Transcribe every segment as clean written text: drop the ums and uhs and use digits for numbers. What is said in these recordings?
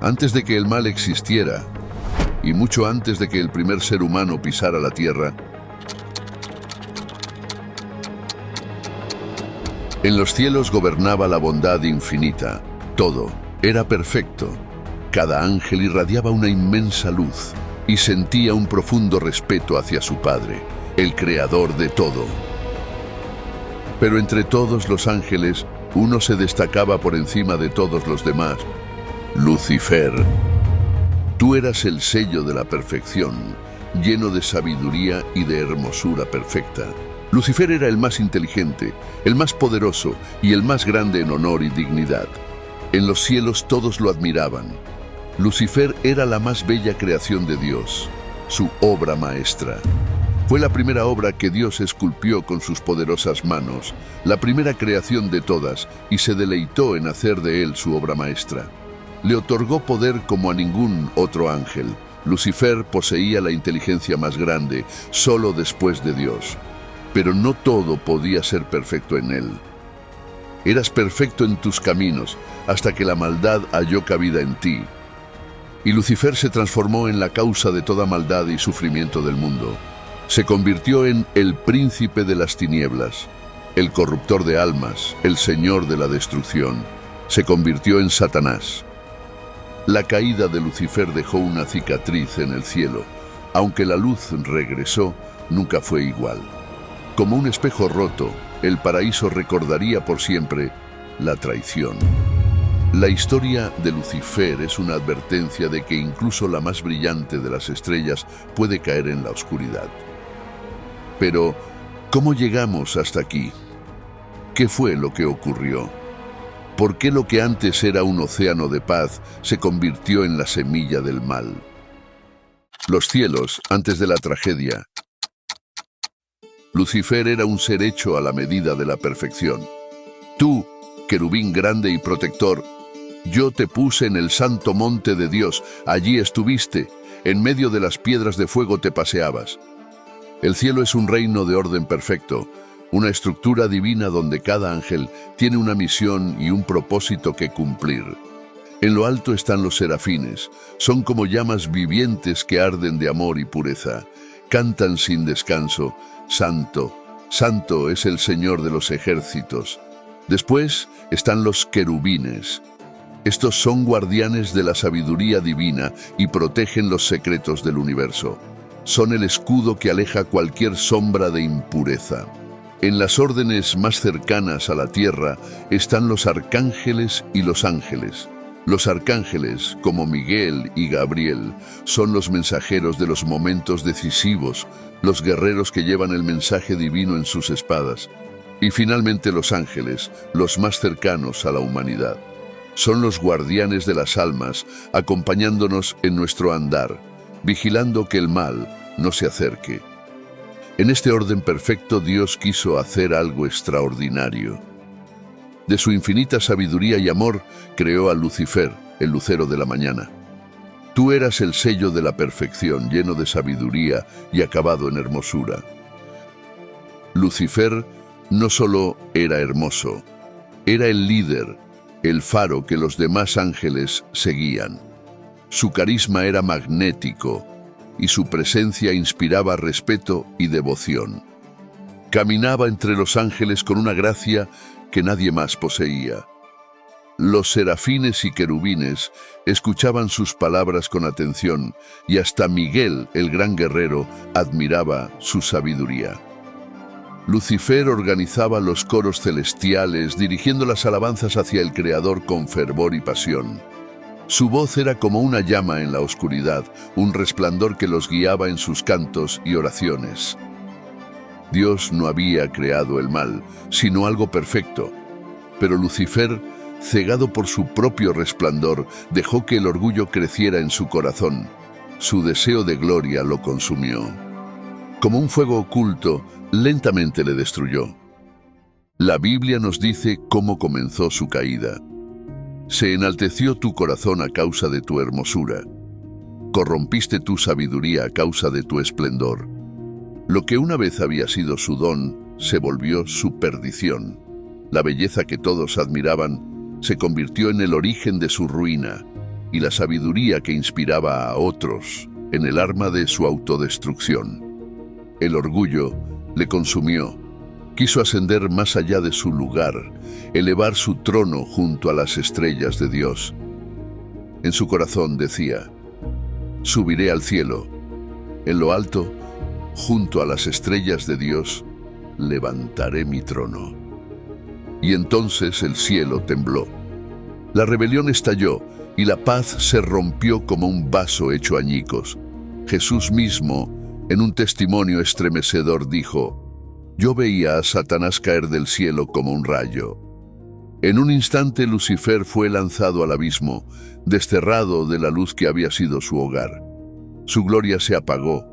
Antes de que el mal existiera, y mucho antes de que el primer ser humano pisara la tierra, en los cielos gobernaba la bondad infinita. Todo era perfecto. Cada ángel irradiaba una inmensa luz y sentía un profundo respeto hacia su Padre, el creador de todo. Pero entre todos los ángeles, uno se destacaba por encima de todos los demás: Lucifer. Tú eras el sello de la perfección, lleno de sabiduría y de hermosura perfecta. Lucifer era el más inteligente, el más poderoso y el más grande en honor y dignidad. En los cielos todos lo admiraban. Lucifer era la más bella creación de Dios, su obra maestra. Fue la primera obra que Dios esculpió con sus poderosas manos, la primera creación de todas, y se deleitó en hacer de él su obra maestra. Le otorgó poder como a ningún otro ángel. Lucifer poseía la inteligencia más grande, solo después de Dios. Pero no todo podía ser perfecto en él. Eras perfecto en tus caminos, hasta que la maldad halló cabida en ti. Y Lucifer se transformó en la causa de toda maldad y sufrimiento del mundo. Se convirtió en el príncipe de las tinieblas, el corruptor de almas, el señor de la destrucción. Se convirtió en Satanás. La caída de Lucifer dejó una cicatriz en el cielo. Aunque la luz regresó, nunca fue igual. Como un espejo roto, el paraíso recordaría por siempre la traición. La historia de Lucifer es una advertencia de que incluso la más brillante de las estrellas puede caer en la oscuridad. Pero, ¿cómo llegamos hasta aquí? ¿Qué fue lo que ocurrió? ¿Por qué lo que antes era un océano de paz se convirtió en la semilla del mal? Los cielos, antes de la tragedia. Lucifer era un ser hecho a la medida de la perfección. Tú, querubín grande y protector, yo te puse en el santo monte de Dios, allí estuviste, en medio de las piedras de fuego te paseabas. El cielo es un reino de orden perfecto, una estructura divina donde cada ángel tiene una misión y un propósito que cumplir. En lo alto están los serafines, son como llamas vivientes que arden de amor y pureza. Cantan sin descanso: Santo, Santo es el Señor de los ejércitos. Después están los querubines. Estos son guardianes de la sabiduría divina y protegen los secretos del universo. Son el escudo que aleja cualquier sombra de impureza. En las órdenes más cercanas a la tierra están los arcángeles y los ángeles. Los arcángeles, como Miguel y Gabriel, son los mensajeros de los momentos decisivos, los guerreros que llevan el mensaje divino en sus espadas. Y finalmente los ángeles, los más cercanos a la humanidad. Son los guardianes de las almas, acompañándonos en nuestro andar, vigilando que el mal no se acerque. En este orden perfecto, Dios quiso hacer algo extraordinario. De su infinita sabiduría y amor, creó a Lucifer, el lucero de la mañana. Tú eras el sello de la perfección, lleno de sabiduría y acabado en hermosura. Lucifer no solo era hermoso, era el líder, el faro que los demás ángeles seguían. Su carisma era magnético y su presencia inspiraba respeto y devoción. Caminaba entre los ángeles con una gracia que nadie más poseía. Los serafines y querubines escuchaban sus palabras con atención y hasta Miguel, el gran guerrero, admiraba su sabiduría. Lucifer organizaba los coros celestiales, dirigiendo las alabanzas hacia el Creador con fervor y pasión. Su voz era como una llama en la oscuridad, un resplandor que los guiaba en sus cantos y oraciones. Dios no había creado el mal, sino algo perfecto. Pero Lucifer, cegado por su propio resplandor, dejó que el orgullo creciera en su corazón. Su deseo de gloria lo consumió. Como un fuego oculto, lentamente le destruyó. La Biblia nos dice cómo comenzó su caída. Se enalteció tu corazón a causa de tu hermosura. Corrompiste tu sabiduría a causa de tu esplendor. Lo que una vez había sido su don, se volvió su perdición. La belleza que todos admiraban se convirtió en el origen de su ruina. y la sabiduría que inspiraba a otros en el arma de su autodestrucción. El orgullo le consumió. Quiso ascender más allá de su lugar, elevar su trono junto a las estrellas de Dios. En su corazón decía: subiré al cielo, en lo alto, junto a las estrellas de Dios, levantaré mi trono. Y entonces el cielo tembló. La rebelión estalló y la paz se rompió como un vaso hecho añicos. Jesús mismo, en un testimonio estremecedor, dijo: yo veía a Satanás caer del cielo como un rayo. En un instante Lucifer fue lanzado al abismo, desterrado de la luz que había sido su hogar. Su gloria se apagó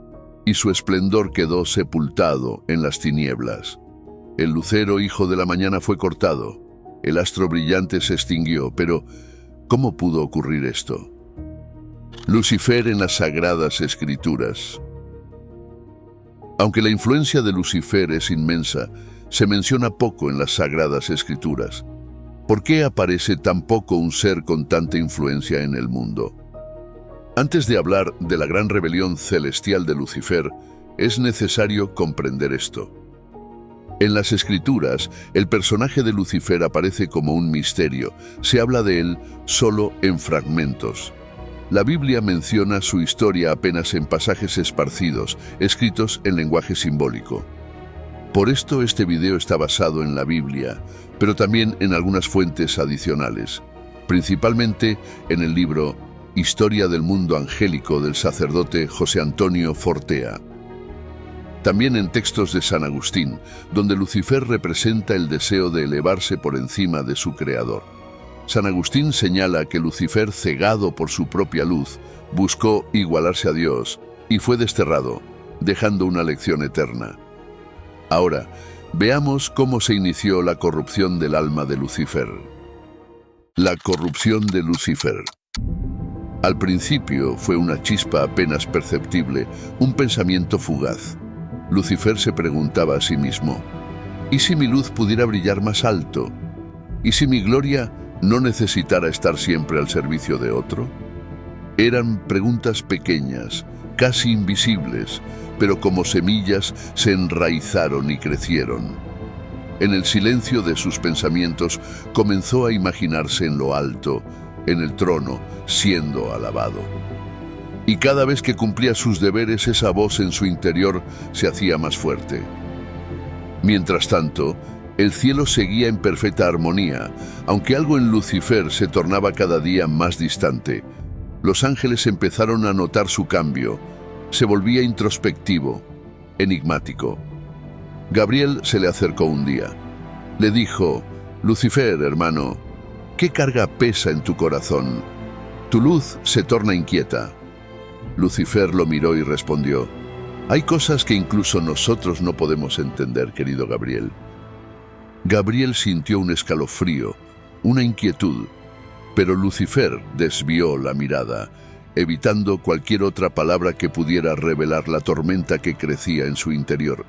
y su esplendor quedó sepultado en las tinieblas. El lucero, hijo de la mañana, fue cortado. El astro brillante se extinguió, pero ¿cómo pudo ocurrir esto? Lucifer en las Sagradas Escrituras. Aunque la influencia de Lucifer es inmensa, se menciona poco en las Sagradas Escrituras. ¿Por qué aparece tan poco un ser con tanta influencia en el mundo? Antes de hablar de la gran rebelión celestial de Lucifer, es necesario comprender esto. En las Escrituras, el personaje de Lucifer aparece como un misterio. Se habla de él solo en fragmentos. La Biblia menciona su historia apenas en pasajes esparcidos, escritos en lenguaje simbólico. Por esto este video está basado en la Biblia, pero también en algunas fuentes adicionales, principalmente en el libro Historia del Mundo Angélico del sacerdote José Antonio Fortea. También en textos de San Agustín, donde Lucifer representa el deseo de elevarse por encima de su creador. San Agustín señala que Lucifer, cegado por su propia luz, buscó igualarse a Dios y fue desterrado, dejando una lección eterna. Ahora, veamos cómo se inició la corrupción del alma de Lucifer. La corrupción de Lucifer. Al principio fue una chispa apenas perceptible, un pensamiento fugaz. Lucifer se preguntaba a sí mismo: ¿y si mi luz pudiera brillar más alto? ¿Y si mi gloria no necesitara estar siempre al servicio de otro? Eran preguntas pequeñas, casi invisibles, pero como semillas se enraizaron y crecieron. En el silencio de sus pensamientos comenzó a imaginarse en lo alto, en el trono, siendo alabado. Y cada vez que cumplía sus deberes, esa voz en su interior se hacía más fuerte. Mientras tanto, el cielo seguía en perfecta armonía, aunque algo en Lucifer se tornaba cada día más distante. Los ángeles empezaron a notar su cambio. Se volvía introspectivo, enigmático. Gabriel se le acercó un día. Le dijo: Lucifer, hermano, ¿qué carga pesa en tu corazón? Tu luz se torna inquieta. Lucifer lo miró y respondió: hay cosas que incluso nosotros no podemos entender, querido Gabriel. Gabriel sintió un escalofrío, una inquietud, pero Lucifer desvió la mirada, evitando cualquier otra palabra que pudiera revelar la tormenta que crecía en su interior.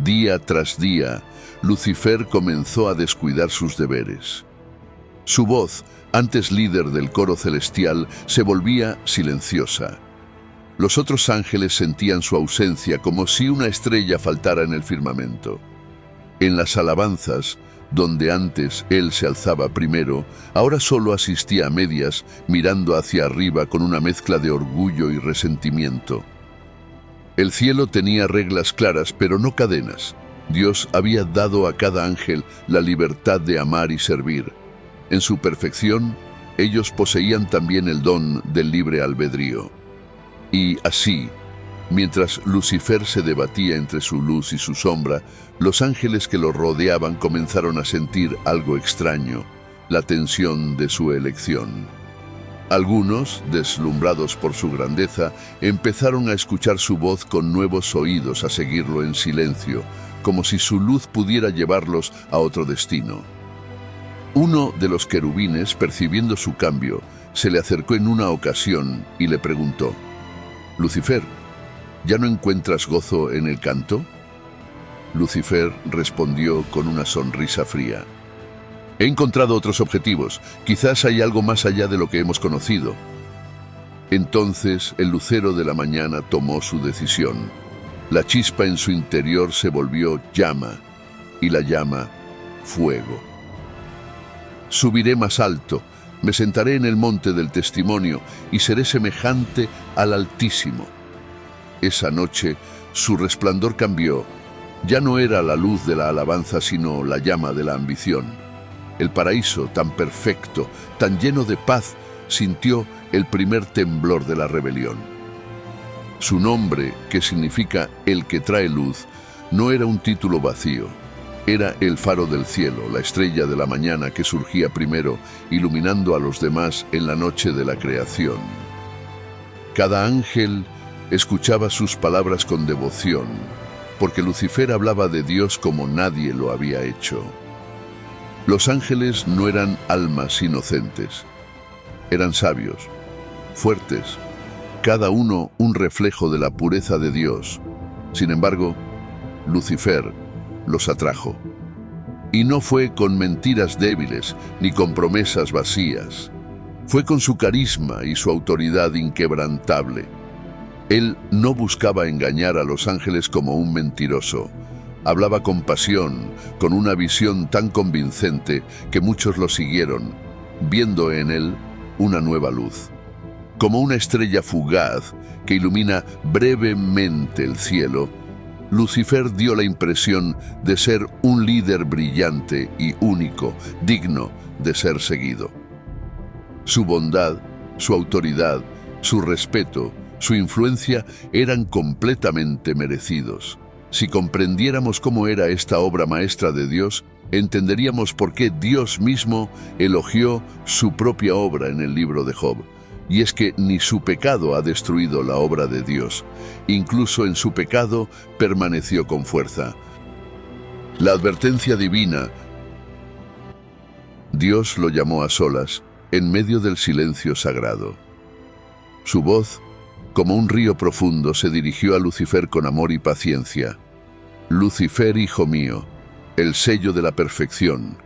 Día tras día, Lucifer comenzó a descuidar sus deberes. Su voz, antes líder del coro celestial, se volvía silenciosa. Los otros ángeles sentían su ausencia como si una estrella faltara en el firmamento. En las alabanzas, donde antes él se alzaba primero, ahora solo asistía a medias, mirando hacia arriba con una mezcla de orgullo y resentimiento. El cielo tenía reglas claras, pero no cadenas. Dios había dado a cada ángel la libertad de amar y servir. En su perfección, ellos poseían también el don del libre albedrío. Y así, mientras Lucifer se debatía entre su luz y su sombra, los ángeles que lo rodeaban comenzaron a sentir algo extraño, la tensión de su elección. Algunos, deslumbrados por su grandeza, empezaron a escuchar su voz con nuevos oídos, a seguirlo en silencio, como si su luz pudiera llevarlos a otro destino. Uno de los querubines, percibiendo su cambio, se le acercó en una ocasión y le preguntó: Lucifer, ¿ya no encuentras gozo en el canto? Lucifer respondió con una sonrisa fría: He encontrado otros objetivos. Quizás hay algo más allá de lo que hemos conocido. Entonces el lucero de la mañana tomó su decisión. La chispa en su interior se volvió llama, y la llama, fuego. Subiré más alto, me sentaré en el monte del testimonio y seré semejante al Altísimo. Esa noche su resplandor cambió. Ya no era la luz de la alabanza, sino la llama de la ambición. El paraíso, tan perfecto, tan lleno de paz, sintió el primer temblor de la rebelión. Su nombre, que significa el que trae luz, no era un título vacío. Era el faro del cielo, la estrella de la mañana que surgía primero, iluminando a los demás en la noche de la creación. Cada ángel escuchaba sus palabras con devoción, porque Lucifer hablaba de Dios como nadie lo había hecho. Los ángeles no eran almas inocentes, eran sabios, fuertes, cada uno un reflejo de la pureza de Dios. Sin embargo, Lucifer los atrajo. Y no fue con mentiras débiles ni con promesas vacías. Fue con su carisma y su autoridad inquebrantable. Él no buscaba engañar a los ángeles como un mentiroso. Hablaba con pasión, con una visión tan convincente que muchos lo siguieron, viendo en él una nueva luz. Como una estrella fugaz que ilumina brevemente el cielo, Lucifer dio la impresión de ser un líder brillante y único, digno de ser seguido. Su bondad, su autoridad, su respeto, su influencia eran completamente merecidos. Si comprendiéramos cómo era esta obra maestra de Dios, entenderíamos por qué Dios mismo elogió su propia obra en el libro de Job. Y es que ni su pecado ha destruido la obra de Dios. Incluso en su pecado permaneció con fuerza. La advertencia divina. Dios lo llamó a solas, en medio del silencio sagrado. Su voz, como un río profundo, se dirigió a Lucifer con amor y paciencia. Lucifer, hijo mío, el sello de la perfección.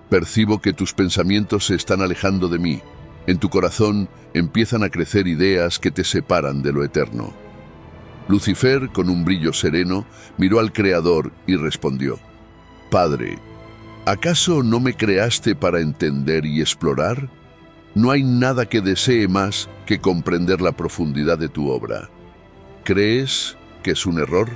Percibo que tus pensamientos se están alejando de mí. En tu corazón empiezan a crecer ideas que te separan de lo eterno. Lucifer, con un brillo sereno, miró al Creador y respondió: Padre, ¿acaso no me creaste para entender y explorar? No hay nada que desee más que comprender la profundidad de tu obra. ¿Crees que es un error?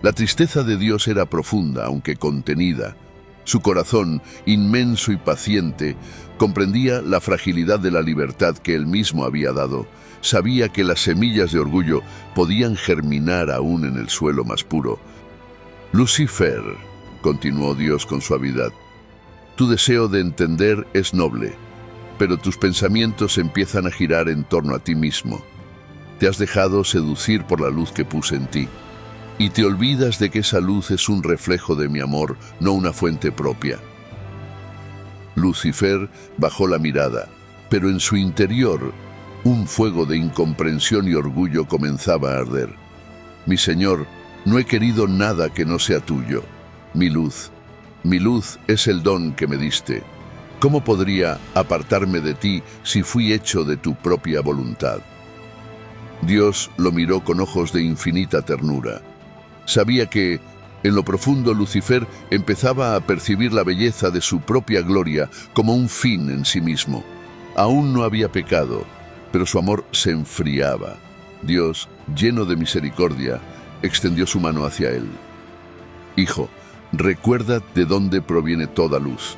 La tristeza de Dios era profunda, aunque contenida. Su corazón, inmenso y paciente, comprendía la fragilidad de la libertad que él mismo había dado. Sabía que las semillas de orgullo podían germinar aún en el suelo más puro. Lucifer, continuó Dios con suavidad, tu deseo de entender es noble, pero tus pensamientos empiezan a girar en torno a ti mismo. Te has dejado seducir por la luz que puse en ti, y te olvidas de que esa luz es un reflejo de mi amor, no una fuente propia. Lucifer bajó la mirada, pero en su interior un fuego de incomprensión y orgullo comenzaba a arder. Mi Señor, no he querido nada que no sea tuyo. Mi luz es el don que me diste. ¿Cómo podría apartarme de ti si fui hecho de tu propia voluntad? Dios lo miró con ojos de infinita ternura. Sabía que, en lo profundo, Lucifer empezaba a percibir la belleza de su propia gloria como un fin en sí mismo. Aún no había pecado, pero su amor se enfriaba. Dios, lleno de misericordia, extendió su mano hacia él. Hijo, recuerda de dónde proviene toda luz.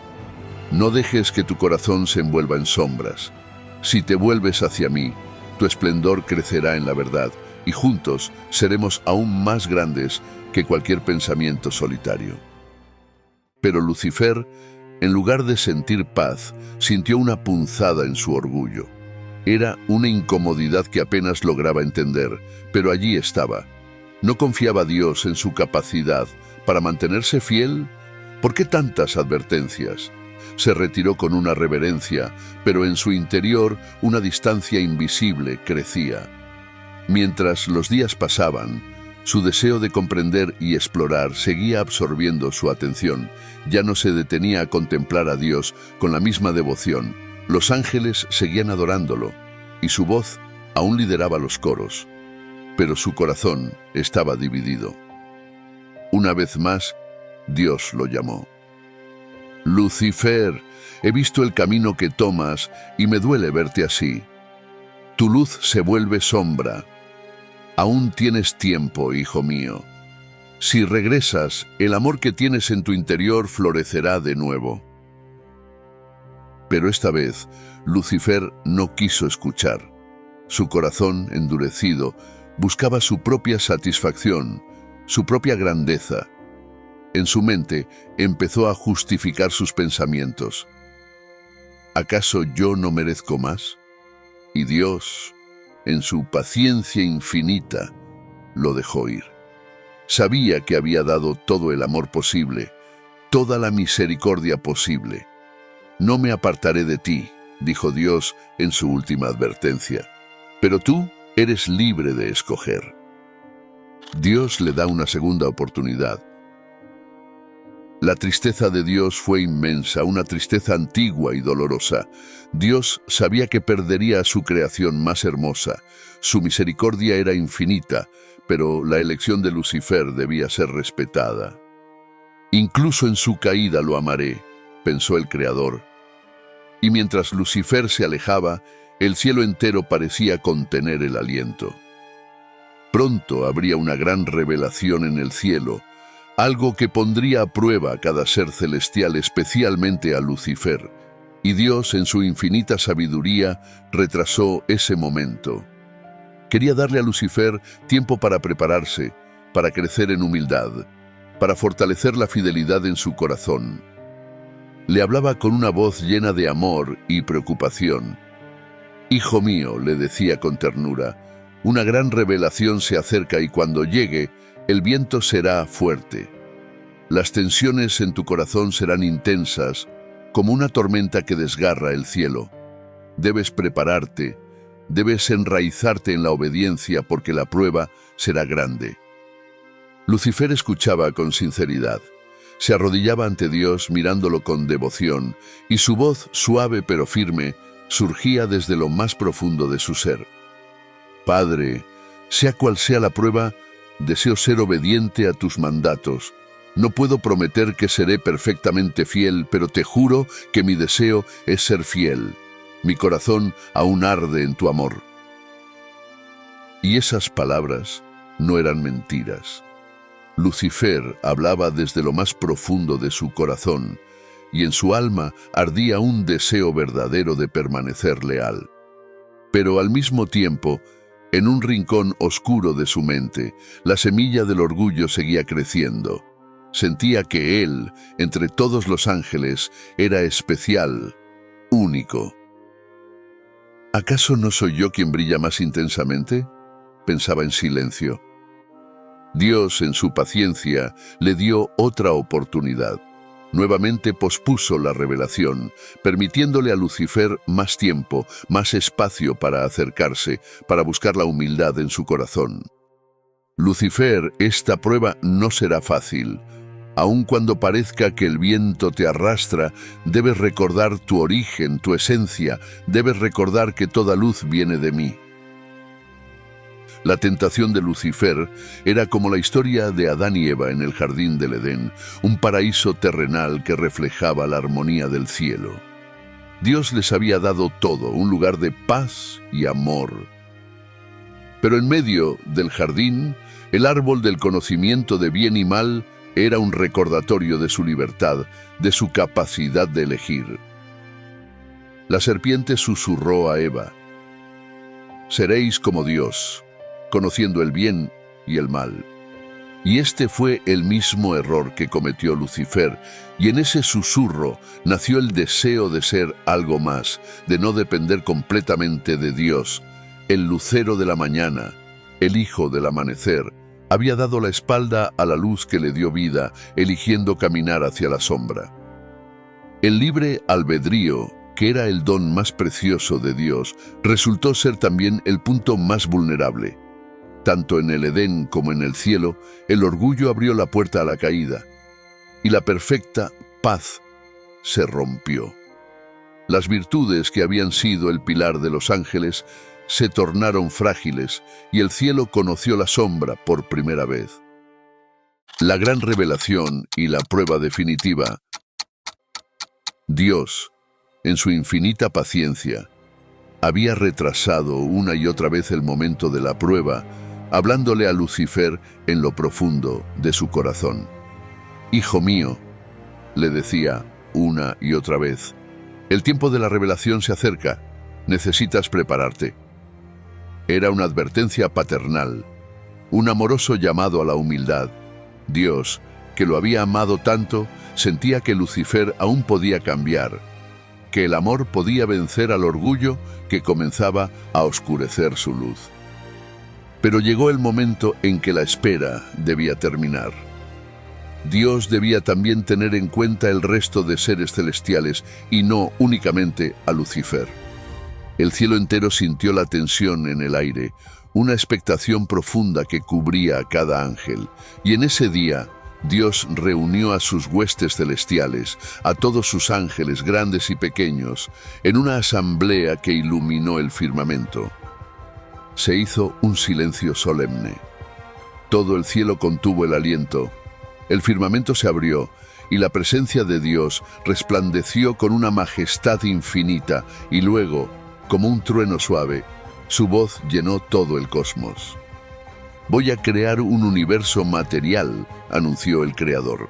No dejes que tu corazón se envuelva en sombras. Si te vuelves hacia mí, tu esplendor crecerá en la verdad, y juntos seremos aún más grandes que cualquier pensamiento solitario. Pero Lucifer, en lugar de sentir paz, sintió una punzada en su orgullo. Era una incomodidad que apenas lograba entender, pero allí estaba. ¿No confiaba Dios en su capacidad para mantenerse fiel? ¿Por qué tantas advertencias? Se retiró con una reverencia, pero en su interior una distancia invisible crecía. Mientras los días pasaban, Su deseo de comprender y explorar seguía absorbiendo su atención. Ya no se detenía a contemplar a Dios con la misma devoción. Los ángeles seguían adorándolo, y su voz aún lideraba los coros. Pero su corazón estaba dividido. Una vez más, Dios lo llamó. Lucifer, he visto el camino que tomas y me duele verte así. Tu luz se vuelve sombra. Aún tienes tiempo, hijo mío. Si regresas, el amor que tienes en tu interior florecerá de nuevo. Pero esta vez, Lucifer no quiso escuchar. Su corazón, endurecido, buscaba su propia satisfacción, su propia grandeza. En su mente empezó a justificar sus pensamientos. ¿Acaso yo no merezco más? Y Dios, en su paciencia infinita, lo dejó ir. Sabía que había dado todo el amor posible, toda la misericordia posible. No me apartaré de ti, dijo Dios en su última advertencia. Pero tú eres libre de escoger. Dios le da una segunda oportunidad. La tristeza de Dios fue inmensa, una tristeza antigua y dolorosa. Dios sabía que perdería a su creación más hermosa. Su misericordia era infinita, pero la elección de Lucifer debía ser respetada. Incluso en su caída lo amaré, pensó el Creador. Y mientras Lucifer se alejaba, el cielo entero parecía contener el aliento. Pronto habría una gran revelación en el cielo, algo que pondría a prueba a cada ser celestial, especialmente a Lucifer, y Dios, en su infinita sabiduría, retrasó ese momento. Quería darle a Lucifer tiempo para prepararse, para crecer en humildad, para fortalecer la fidelidad en su corazón. Le hablaba con una voz llena de amor y preocupación. «Hijo mío», le decía con ternura, «una gran revelación se acerca y cuando llegue, el viento será fuerte. Las tensiones en tu corazón serán intensas, como una tormenta que desgarra el cielo. Debes prepararte, debes enraizarte en la obediencia porque la prueba será grande». Lucifer escuchaba con sinceridad. Se arrodillaba ante Dios mirándolo con devoción, y su voz, suave pero firme, surgía desde lo más profundo de su ser. «Padre, sea cual sea la prueba, deseo ser obediente a tus mandatos. No puedo prometer que seré perfectamente fiel, pero te juro que mi deseo es ser fiel. Mi corazón aún arde en tu amor». Y esas palabras no eran mentiras. Lucifer hablaba desde lo más profundo de su corazón, y en su alma ardía un deseo verdadero de permanecer leal. Pero al mismo tiempo, en un rincón oscuro de su mente, la semilla del orgullo seguía creciendo. Sentía que él, entre todos los ángeles, era especial, único. ¿Acaso no soy yo quien brilla más intensamente?, pensaba en silencio. Dios, en su paciencia, le dio otra oportunidad. Nuevamente pospuso la revelación, permitiéndole a Lucifer más tiempo, más espacio para acercarse, para buscar la humildad en su corazón. «Lucifer, esta prueba no será fácil. Aun cuando parezca que el viento te arrastra, debes recordar tu origen, tu esencia, debes recordar que toda luz viene de mí». La tentación de Lucifer era como la historia de Adán y Eva en el jardín del Edén, un paraíso terrenal que reflejaba la armonía del cielo. Dios les había dado todo, un lugar de paz y amor. Pero en medio del jardín, el árbol del conocimiento de bien y mal era un recordatorio de su libertad, de su capacidad de elegir. La serpiente susurró a Eva: «Seréis como Dios, conociendo el bien y el mal». Y este fue el mismo error que cometió Lucifer, y en ese susurro nació el deseo de ser algo más, de no depender completamente de Dios. El lucero de la mañana, el hijo del amanecer, había dado la espalda a la luz que le dio vida, eligiendo caminar hacia la sombra. El libre albedrío, que era el don más precioso de Dios, resultó ser también el punto más vulnerable. Tanto en el Edén como en el cielo, el orgullo abrió la puerta a la caída, y la perfecta paz se rompió. Las virtudes que habían sido el pilar de los ángeles se tornaron frágiles y el cielo conoció la sombra por primera vez. La gran revelación y la prueba definitiva. Dios, en su infinita paciencia, había retrasado una y otra vez el momento de la prueba, hablándole a Lucifer en lo profundo de su corazón. «Hijo mío», le decía una y otra vez, «el tiempo de la revelación se acerca, necesitas prepararte». Era una advertencia paternal, un amoroso llamado a la humildad. Dios, que lo había amado tanto, sentía que Lucifer aún podía cambiar, que el amor podía vencer al orgullo que comenzaba a oscurecer su luz. Pero llegó el momento en que la espera debía terminar. Dios debía también tener en cuenta el resto de seres celestiales y no únicamente a Lucifer. El cielo entero sintió la tensión en el aire, una expectación profunda que cubría a cada ángel. Y en ese día, Dios reunió a sus huestes celestiales, a todos sus ángeles grandes y pequeños, en una asamblea que iluminó el firmamento. Se hizo un silencio solemne. Todo el cielo contuvo el aliento. El firmamento se abrió y la presencia de Dios resplandeció con una majestad infinita y luego, como un trueno suave, su voz llenó todo el cosmos. «Voy a crear un universo material», anunció el Creador.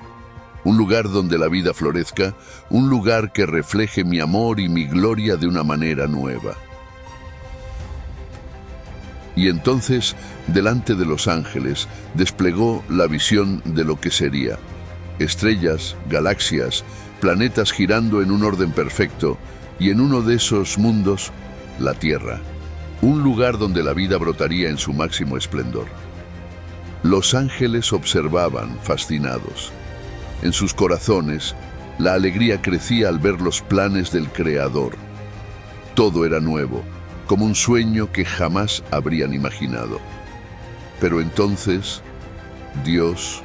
«Un lugar donde la vida florezca, un lugar que refleje mi amor y mi gloria de una manera nueva». Y entonces, delante de los ángeles, desplegó la visión de lo que sería. Estrellas, galaxias, planetas girando en un orden perfecto, y en uno de esos mundos, la Tierra. Un lugar donde la vida brotaría en su máximo esplendor. Los ángeles observaban, fascinados. En sus corazones, la alegría crecía al ver los planes del Creador. Todo era nuevo, como un sueño que jamás habrían imaginado. Pero entonces, Dios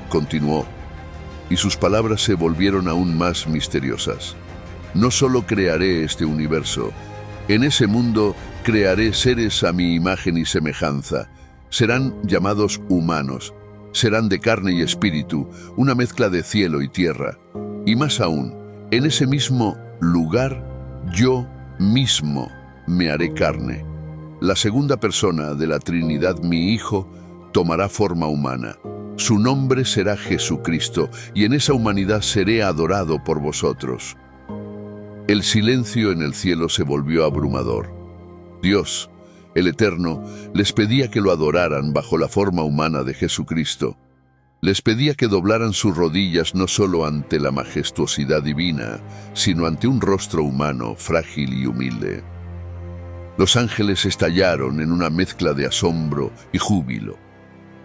continuó, y sus palabras se volvieron aún más misteriosas. «No solo crearé este universo, en ese mundo crearé seres a mi imagen y semejanza. Serán llamados humanos, serán de carne y espíritu, una mezcla de cielo y tierra. Y más aún, en ese mismo lugar, yo mismo me haré carne. La segunda persona de la Trinidad, mi Hijo, tomará forma humana. Su nombre será Jesucristo, y en esa humanidad seré adorado por vosotros». El silencio en el cielo se volvió abrumador. Dios, el Eterno, les pedía que lo adoraran bajo la forma humana de Jesucristo. Les pedía que doblaran sus rodillas no solo ante la majestuosidad divina, sino ante un rostro humano, frágil y humilde. Los ángeles estallaron en una mezcla de asombro y júbilo.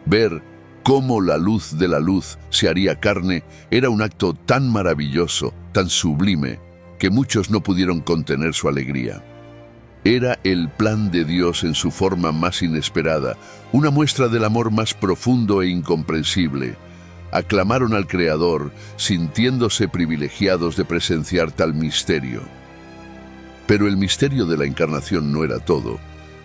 Ver cómo la luz de la luz se haría carne era un acto tan maravilloso, tan sublime, que muchos no pudieron contener su alegría. Era el plan de Dios en su forma más inesperada, una muestra del amor más profundo e incomprensible. Aclamaron al Creador, sintiéndose privilegiados de presenciar tal misterio. Pero el misterio de la encarnación no era todo.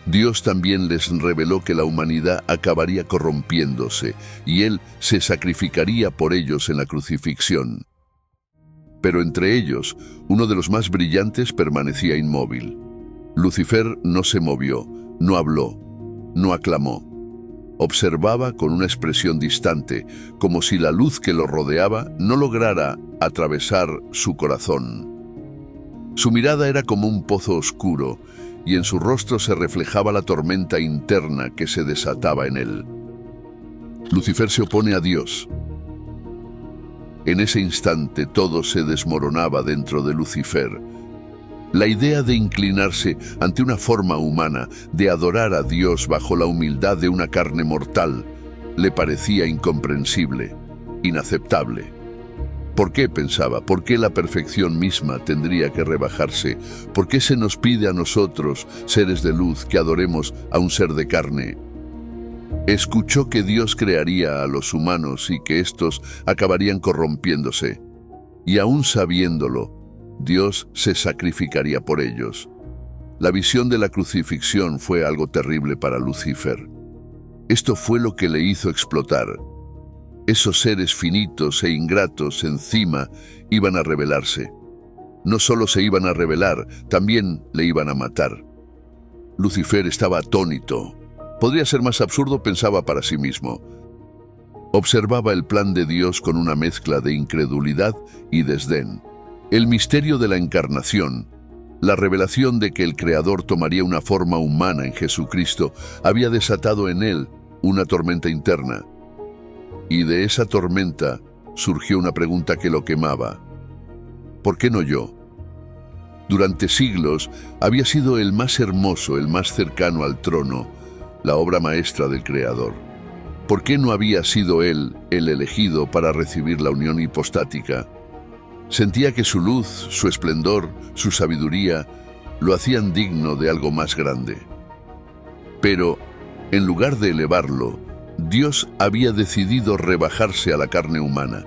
Dios también les reveló que la humanidad acabaría corrompiéndose, y Él se sacrificaría por ellos en la crucifixión. Pero entre ellos, uno de los más brillantes permanecía inmóvil. Lucifer no se movió, no habló, no aclamó. Observaba con una expresión distante, como si la luz que lo rodeaba no lograra atravesar su corazón. Su mirada era como un pozo oscuro, y en su rostro se reflejaba la tormenta interna que se desataba en él. Lucifer se opone a Dios. En ese instante todo se desmoronaba dentro de Lucifer. La idea de inclinarse ante una forma humana, de adorar a Dios bajo la humildad de una carne mortal, le parecía incomprensible, inaceptable. ¿Por qué, pensaba? ¿Por qué la perfección misma tendría que rebajarse? ¿Por qué se nos pide a nosotros, seres de luz, que adoremos a un ser de carne? Escuchó que Dios crearía a los humanos y que éstos acabarían corrompiéndose. Y aún sabiéndolo, Dios se sacrificaría por ellos. La visión de la crucifixión fue algo terrible para Lucifer. Esto fue lo que le hizo explotar. Esos seres finitos e ingratos encima iban a rebelarse. No solo se iban a rebelar, también le iban a matar. Lucifer estaba atónito. Podría ser más absurdo, pensaba para sí mismo. Observaba el plan de Dios con una mezcla de incredulidad y desdén. El misterio de la encarnación, la revelación de que el Creador tomaría una forma humana en Jesucristo, había desatado en él una tormenta interna. Y de esa tormenta surgió una pregunta que lo quemaba. ¿Por qué no yo? Durante siglos había sido el más hermoso, el más cercano al trono, la obra maestra del Creador. ¿Por qué no había sido él el elegido para recibir la unión hipostática? Sentía que su luz, su esplendor, su sabiduría lo hacían digno de algo más grande. Pero, en lugar de elevarlo, Dios había decidido rebajarse a la carne humana,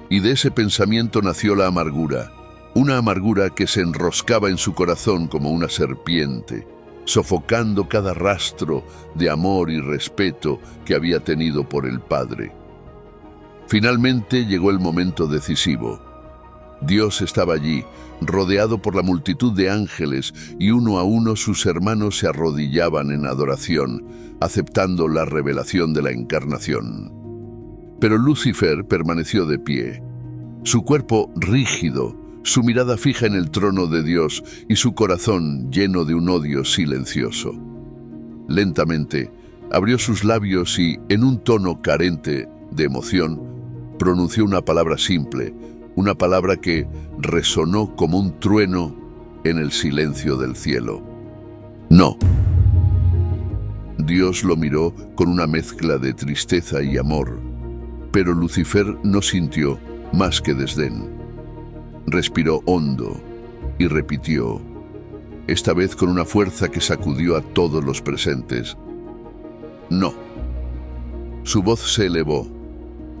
y de ese pensamiento nació la amargura, una amargura que se enroscaba en su corazón como una serpiente, sofocando cada rastro de amor y respeto que había tenido por el Padre. Finalmente llegó el momento decisivo. Dios estaba allí, rodeado por la multitud de ángeles, y uno a uno sus hermanos se arrodillaban en adoración, aceptando la revelación de la encarnación. Pero Lucifer permaneció de pie, su cuerpo rígido, su mirada fija en el trono de Dios y su corazón lleno de un odio silencioso. Lentamente, abrió sus labios y, en un tono carente de emoción, pronunció una palabra simple, una palabra que resonó como un trueno en el silencio del cielo. No. Dios lo miró con una mezcla de tristeza y amor, pero Lucifer no sintió más que desdén. Respiró hondo y repitió, esta vez con una fuerza que sacudió a todos los presentes. No. Su voz se elevó,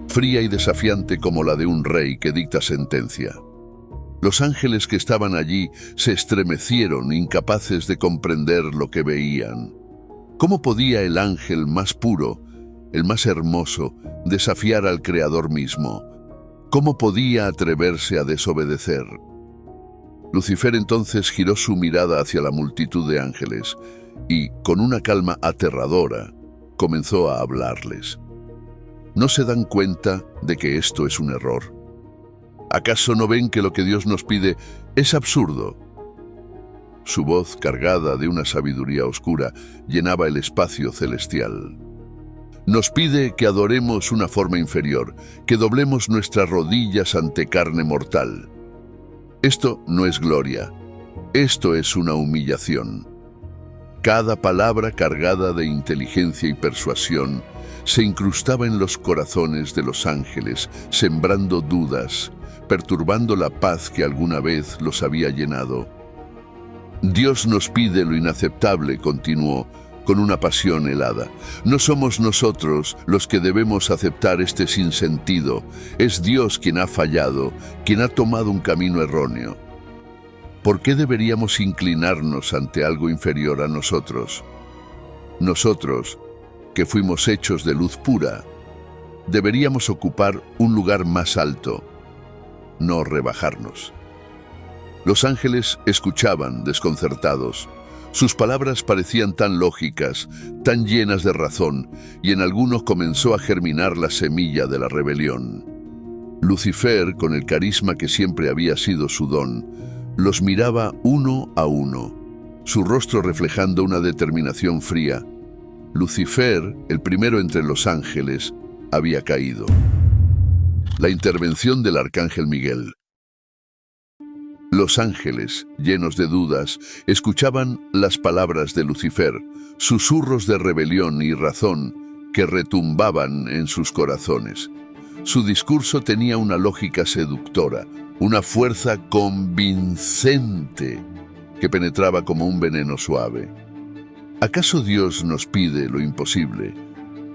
fría y desafiante como la de un rey que dicta sentencia. Los ángeles que estaban allí se estremecieron, incapaces de comprender lo que veían. ¿Cómo podía el ángel más puro, el más hermoso, desafiar al Creador mismo? ¿Cómo podía atreverse a desobedecer? Lucifer entonces giró su mirada hacia la multitud de ángeles y, con una calma aterradora, comenzó a hablarles. ¿No se dan cuenta de que esto es un error? ¿Acaso no ven que lo que Dios nos pide es absurdo? Su voz, cargada de una sabiduría oscura, llenaba el espacio celestial. Nos pide que adoremos una forma inferior, que doblemos nuestras rodillas ante carne mortal. Esto no es gloria, esto es una humillación. Cada palabra cargada de inteligencia y persuasión se incrustaba en los corazones de los ángeles, sembrando dudas, perturbando la paz que alguna vez los había llenado. Dios nos pide lo inaceptable, continuó, con una pasión helada. No somos nosotros los que debemos aceptar este sinsentido. Es Dios quien ha fallado, quien ha tomado un camino erróneo. ¿Por qué deberíamos inclinarnos ante algo inferior a nosotros? Nosotros, que fuimos hechos de luz pura, deberíamos ocupar un lugar más alto, no rebajarnos. Los ángeles escuchaban, desconcertados. Sus palabras parecían tan lógicas, tan llenas de razón, y en algunos comenzó a germinar la semilla de la rebelión. Lucifer, con el carisma que siempre había sido su don, los miraba uno a uno, su rostro reflejando una determinación fría. Lucifer, el primero entre los ángeles, había caído. La intervención del arcángel Miguel. Los ángeles, llenos de dudas, escuchaban las palabras de Lucifer, susurros de rebelión y razón que retumbaban en sus corazones. Su discurso tenía una lógica seductora, una fuerza convincente que penetraba como un veneno suave. ¿Acaso Dios nos pide lo imposible?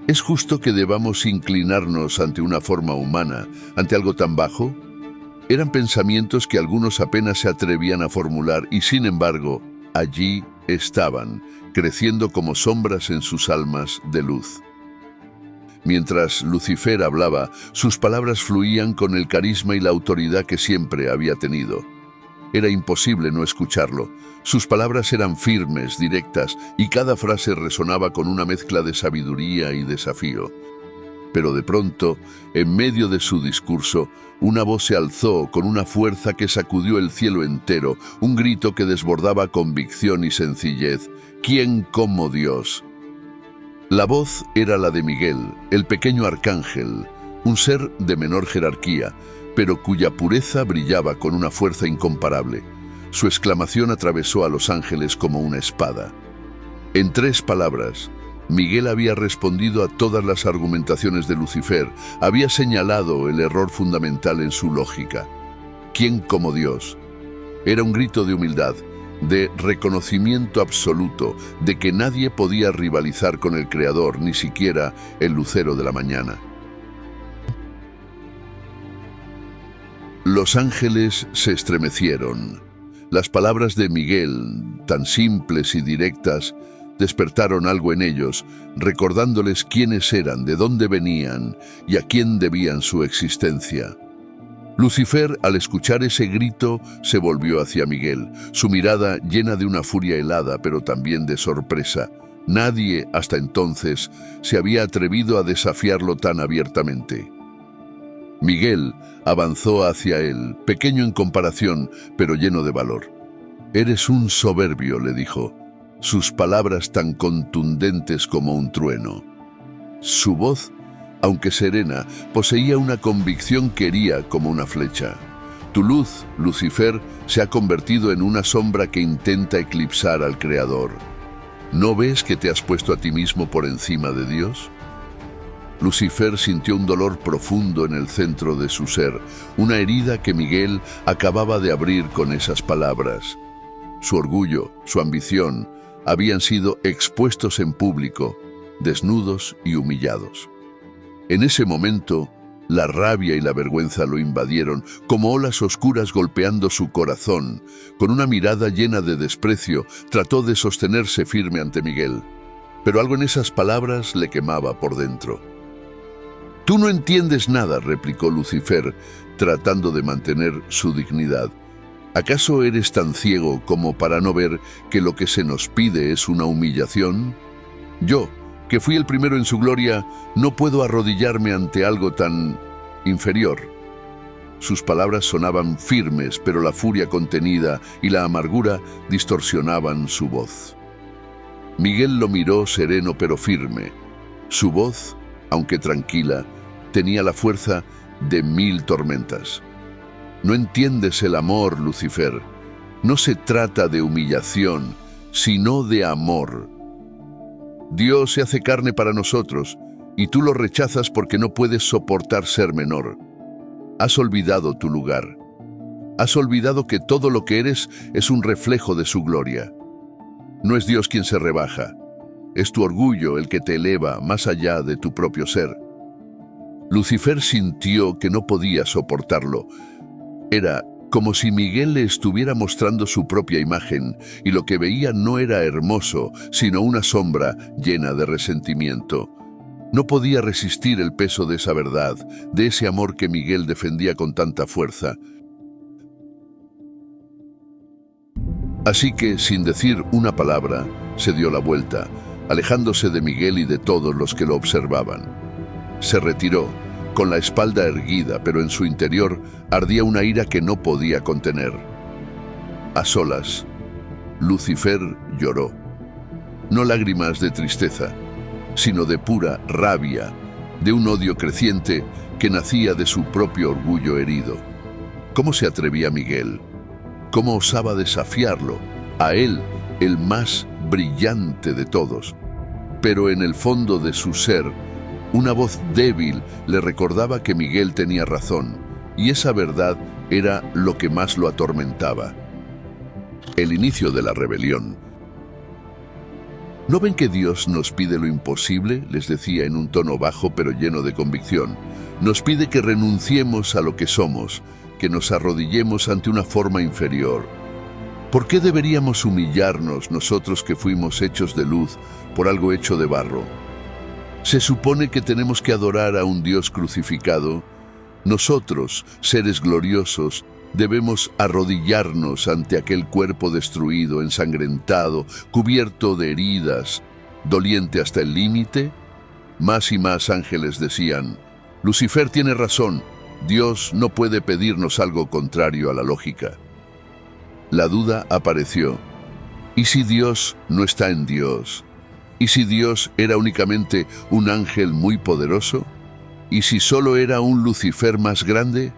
¿Es justo que debamos inclinarnos ante una forma humana, ante algo tan bajo? Eran pensamientos que algunos apenas se atrevían a formular y, sin embargo, allí estaban, creciendo como sombras en sus almas de luz. Mientras Lucifer hablaba, sus palabras fluían con el carisma y la autoridad que siempre había tenido. Era imposible no escucharlo. Sus palabras eran firmes, directas, y cada frase resonaba con una mezcla de sabiduría y desafío. Pero de pronto, en medio de su discurso, una voz se alzó con una fuerza que sacudió el cielo entero, un grito que desbordaba convicción y sencillez. ¿Quién como Dios? La voz era la de Miguel, el pequeño arcángel, un ser de menor jerarquía, pero cuya pureza brillaba con una fuerza incomparable. Su exclamación atravesó a los ángeles como una espada. En 3 palabras, Miguel había respondido a todas las argumentaciones de Lucifer, había señalado el error fundamental en su lógica. ¿Quién como Dios? Era un grito de humildad, de reconocimiento absoluto, de que nadie podía rivalizar con el Creador, ni siquiera el lucero de la mañana. Los ángeles se estremecieron. Las palabras de Miguel, tan simples y directas, despertaron algo en ellos, recordándoles quiénes eran, de dónde venían y a quién debían su existencia. Lucifer, al escuchar ese grito, se volvió hacia Miguel, su mirada llena de una furia helada, pero también de sorpresa. Nadie, hasta entonces, se había atrevido a desafiarlo tan abiertamente. Miguel avanzó hacia él, pequeño en comparación, pero lleno de valor. «Eres un soberbio», le dijo, sus palabras tan contundentes como un trueno. Su voz, aunque serena, poseía una convicción que hería como una flecha. Tu luz, Lucifer, se ha convertido en una sombra que intenta eclipsar al Creador. ¿No ves que te has puesto a ti mismo por encima de Dios? Lucifer sintió un dolor profundo en el centro de su ser, una herida que Miguel acababa de abrir con esas palabras. Su orgullo, su ambición, habían sido expuestos en público, desnudos y humillados. En ese momento, la rabia y la vergüenza lo invadieron, como olas oscuras golpeando su corazón. Con una mirada llena de desprecio, trató de sostenerse firme ante Miguel. Pero algo en esas palabras le quemaba por dentro. «Tú no entiendes nada», replicó Lucifer, tratando de mantener su dignidad. ¿Acaso eres tan ciego como para no ver que lo que se nos pide es una humillación? Yo, que fui el primero en su gloria, no puedo arrodillarme ante algo tan inferior. Sus palabras sonaban firmes, pero la furia contenida y la amargura distorsionaban su voz. Miguel lo miró sereno pero firme. Su voz, aunque tranquila, tenía la fuerza de 1000 tormentas. No entiendes el amor, Lucifer. No se trata de humillación, sino de amor. Dios se hace carne para nosotros, y tú lo rechazas porque no puedes soportar ser menor. Has olvidado tu lugar. Has olvidado que todo lo que eres es un reflejo de su gloria. No es Dios quien se rebaja. Es tu orgullo el que te eleva más allá de tu propio ser. Lucifer sintió que no podía soportarlo. Era como si Miguel le estuviera mostrando su propia imagen, y lo que veía no era hermoso, sino una sombra llena de resentimiento. No podía resistir el peso de esa verdad, de ese amor que Miguel defendía con tanta fuerza. Así que, sin decir una palabra, se dio la vuelta, alejándose de Miguel y de todos los que lo observaban. Se retiró, con la espalda erguida, pero en su interior ardía una ira que no podía contener. A solas, Lucifer lloró. No lágrimas de tristeza, sino de pura rabia, de un odio creciente que nacía de su propio orgullo herido. ¿Cómo se atrevía Miguel? ¿Cómo osaba desafiarlo? A él, el más brillante de todos. Pero en el fondo de su ser, una voz débil le recordaba que Miguel tenía razón, y esa verdad era lo que más lo atormentaba. El inicio de la rebelión. ¿No ven que Dios nos pide lo imposible?, les decía en un tono bajo pero lleno de convicción. Nos pide que renunciemos a lo que somos, que nos arrodillemos ante una forma inferior. ¿Por qué deberíamos humillarnos nosotros que fuimos hechos de luz por algo hecho de barro? Se supone que tenemos que adorar a un Dios crucificado. Nosotros, seres gloriosos, debemos arrodillarnos ante aquel cuerpo destruido, ensangrentado, cubierto de heridas, doliente hasta el límite. Más y más ángeles decían: Lucifer tiene razón, Dios no puede pedirnos algo contrario a la lógica. La duda apareció. ¿Y si Dios no está en Dios? ¿Y si Dios era únicamente un ángel muy poderoso? ¿Y si solo era un Lucifer más grande?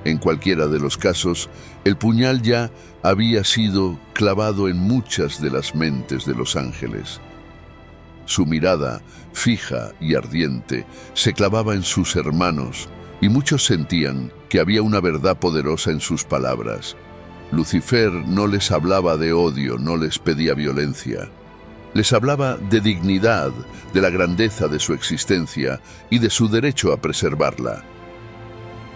En cualquiera de los casos, el puñal ya había sido clavado en muchas de las mentes de los ángeles. Su mirada, fija y ardiente, se clavaba en sus hermanos, y muchos sentían que había una verdad poderosa en sus palabras. Lucifer no les hablaba de odio, no les pedía violencia. Les hablaba de dignidad, de la grandeza de su existencia y de su derecho a preservarla.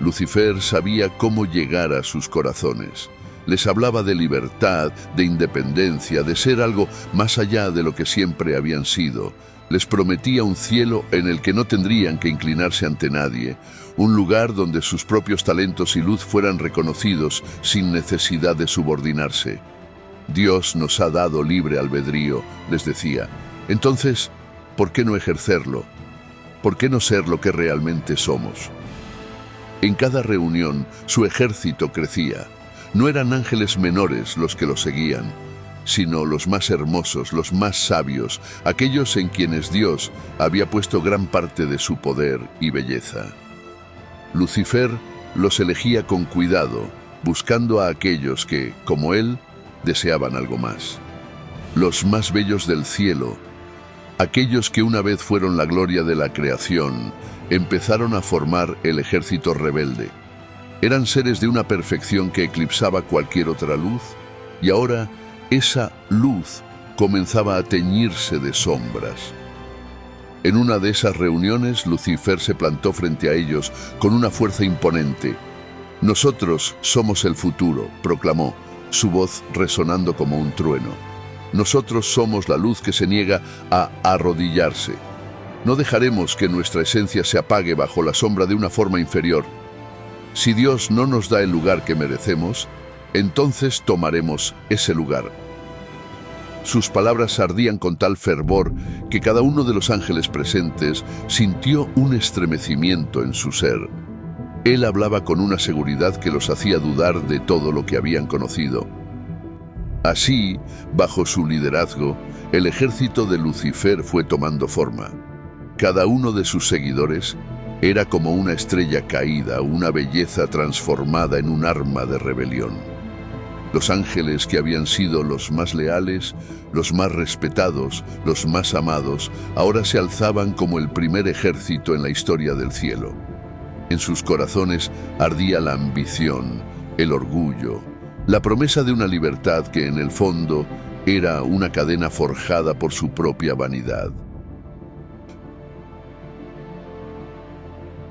Lucifer sabía cómo llegar a sus corazones. Les hablaba de libertad, de independencia, de ser algo más allá de lo que siempre habían sido. Les prometía un cielo en el que no tendrían que inclinarse ante nadie, un lugar donde sus propios talentos y luz fueran reconocidos sin necesidad de subordinarse. Dios nos ha dado libre albedrío, les decía. Entonces, ¿por qué no ejercerlo? ¿Por qué no ser lo que realmente somos? En cada reunión, su ejército crecía. No eran ángeles menores los que lo seguían, sino los más hermosos, los más sabios, aquellos en quienes Dios había puesto gran parte de su poder y belleza. Lucifer los elegía con cuidado, buscando a aquellos que, como él, deseaban algo más. Los más bellos del cielo, aquellos que una vez fueron la gloria de la creación, empezaron a formar el ejército rebelde. Eran seres de una perfección que eclipsaba cualquier otra luz, y ahora esa luz comenzaba a teñirse de sombras. En una de esas reuniones, Lucifer se plantó frente a ellos con una fuerza imponente. «Nosotros somos el futuro», proclamó, su voz resonando como un trueno. «Nosotros somos la luz que se niega a arrodillarse. No dejaremos que nuestra esencia se apague bajo la sombra de una forma inferior. Si Dios no nos da el lugar que merecemos, entonces tomaremos ese lugar». Sus palabras ardían con tal fervor que cada uno de los ángeles presentes sintió un estremecimiento en su ser. Él hablaba con una seguridad que los hacía dudar de todo lo que habían conocido. Así, bajo su liderazgo, el ejército de Lucifer fue tomando forma. Cada uno de sus seguidores era como una estrella caída, una belleza transformada en un arma de rebelión. Los ángeles que habían sido los más leales, los más respetados, los más amados, ahora se alzaban como el primer ejército en la historia del cielo. En sus corazones ardía la ambición, el orgullo, la promesa de una libertad que en el fondo era una cadena forjada por su propia vanidad.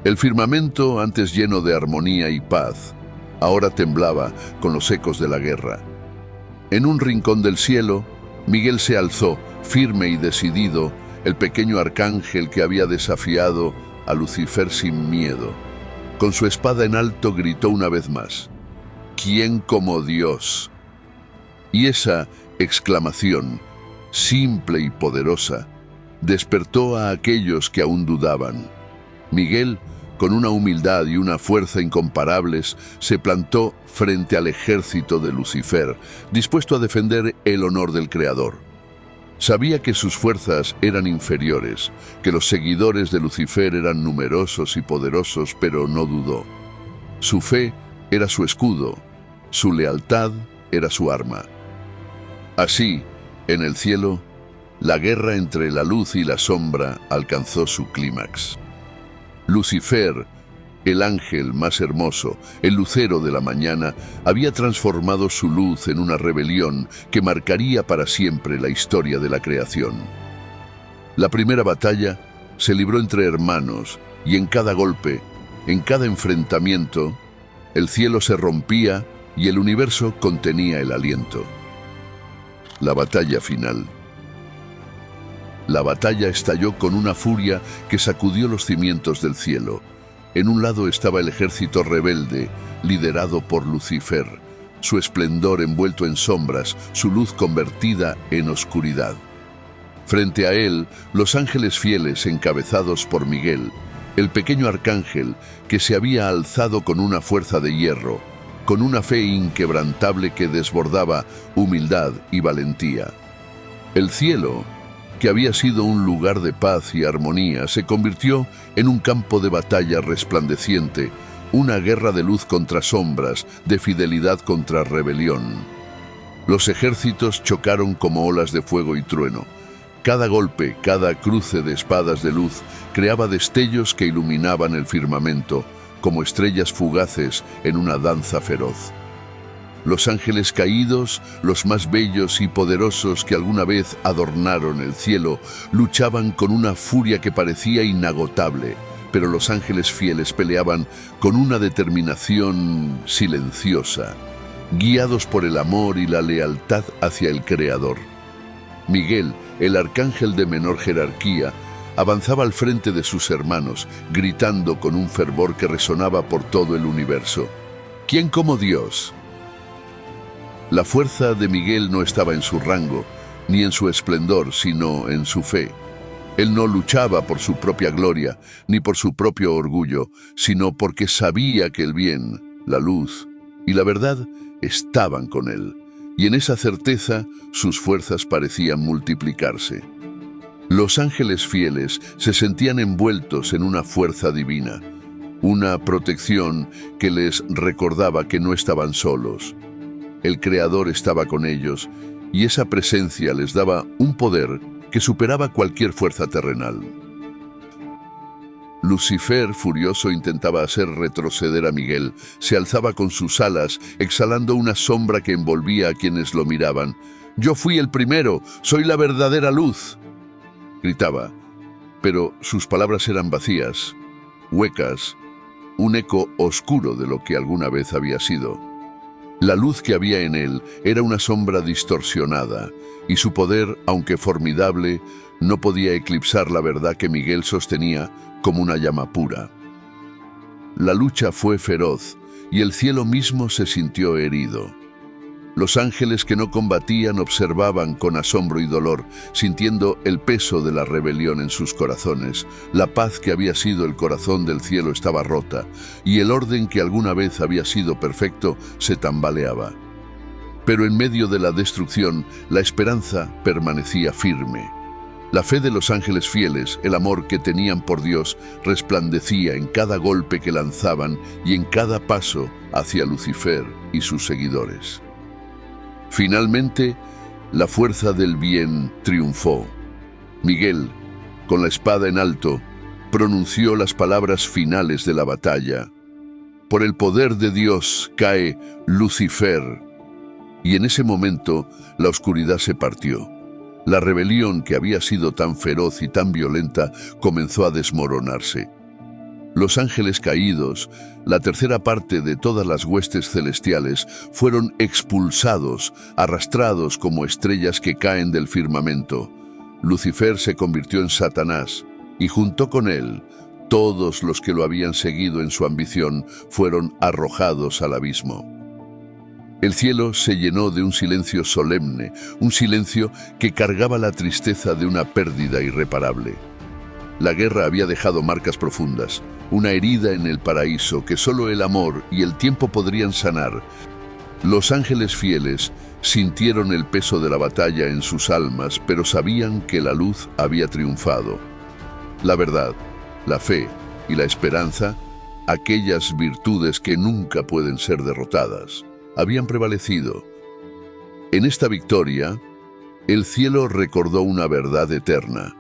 El firmamento, antes lleno de armonía y paz, ahora temblaba con los ecos de la guerra. En un rincón del cielo, Miguel se alzó, firme y decidido, el pequeño arcángel que había desafiado a Lucifer sin miedo. Con su espada en alto gritó una vez más: «¿Quién como Dios?». Y esa exclamación, simple y poderosa, despertó a aquellos que aún dudaban. Miguel, con una humildad y una fuerza incomparables, se plantó frente al ejército de Lucifer, dispuesto a defender el honor del Creador. Sabía que sus fuerzas eran inferiores, que los seguidores de Lucifer eran numerosos y poderosos, pero no dudó. Su fe era su escudo, su lealtad era su arma. Así, en el cielo, la guerra entre la luz y la sombra alcanzó su clímax. Lucifer, El ángel más hermoso, el lucero de la mañana, había transformado su luz en una rebelión que marcaría para siempre la historia de la creación. La primera batalla se libró entre hermanos y en cada golpe, en cada enfrentamiento, el cielo se rompía y el universo contenía el aliento. La batalla final. La batalla estalló con una furia que sacudió los cimientos del cielo. En un lado estaba el ejército rebelde, liderado por Lucifer, su esplendor envuelto en sombras, su luz convertida en oscuridad. Frente a él, los ángeles fieles encabezados por Miguel, el pequeño arcángel que se había alzado con una fuerza de hierro, con una fe inquebrantable que desbordaba humildad y valentía. El cielo, que había sido un lugar de paz y armonía, se convirtió en un campo de batalla resplandeciente, una guerra de luz contra sombras, de fidelidad contra rebelión. Los ejércitos chocaron como olas de fuego y trueno. Cada golpe, cada cruce de espadas de luz creaba destellos que iluminaban el firmamento, como estrellas fugaces en una danza feroz. Los ángeles caídos, los más bellos y poderosos que alguna vez adornaron el cielo, luchaban con una furia que parecía inagotable, pero los ángeles fieles peleaban con una determinación silenciosa, guiados por el amor y la lealtad hacia el Creador. Miguel, el arcángel de menor jerarquía, avanzaba al frente de sus hermanos, gritando con un fervor que resonaba por todo el universo: ¿Quién como Dios? La fuerza de Miguel no estaba en su rango, ni en su esplendor, sino en su fe. Él no luchaba por su propia gloria, ni por su propio orgullo, sino porque sabía que el bien, la luz y la verdad estaban con él. Y en esa certeza sus fuerzas parecían multiplicarse. Los ángeles fieles se sentían envueltos en una fuerza divina, una protección que les recordaba que no estaban solos. El Creador estaba con ellos, y esa presencia les daba un poder que superaba cualquier fuerza terrenal. Lucifer, furioso, intentaba hacer retroceder a Miguel. Se alzaba con sus alas, exhalando una sombra que envolvía a quienes lo miraban. «Yo fui el primero, soy la verdadera luz», gritaba, pero sus palabras eran vacías, huecas, un eco oscuro de lo que alguna vez había sido. La luz que había en él era una sombra distorsionada, y su poder, aunque formidable, no podía eclipsar la verdad que Miguel sostenía como una llama pura. La lucha fue feroz, y el cielo mismo se sintió herido. Los ángeles que no combatían observaban con asombro y dolor, sintiendo el peso de la rebelión en sus corazones. La paz que había sido el corazón del cielo estaba rota, y el orden que alguna vez había sido perfecto se tambaleaba. Pero en medio de la destrucción, la esperanza permanecía firme. La fe de los ángeles fieles, el amor que tenían por Dios, resplandecía en cada golpe que lanzaban y en cada paso hacia Lucifer y sus seguidores. Finalmente, la fuerza del bien triunfó. Miguel, con la espada en alto, pronunció las palabras finales de la batalla. Por el poder de Dios cae Lucifer. Y en ese momento, la oscuridad se partió. La rebelión, que había sido tan feroz y tan violenta, comenzó a desmoronarse. Los ángeles caídos, la tercera parte de todas las huestes celestiales, fueron expulsados, arrastrados como estrellas que caen del firmamento. Lucifer se convirtió en Satanás, y junto con él, todos los que lo habían seguido en su ambición fueron arrojados al abismo. El cielo se llenó de un silencio solemne, un silencio que cargaba la tristeza de una pérdida irreparable. La guerra había dejado marcas profundas, una herida en el paraíso que solo el amor y el tiempo podrían sanar. Los ángeles fieles sintieron el peso de la batalla en sus almas, pero sabían que la luz había triunfado. La verdad, la fe y la esperanza, aquellas virtudes que nunca pueden ser derrotadas, habían prevalecido. En esta victoria, el cielo recordó una verdad eterna.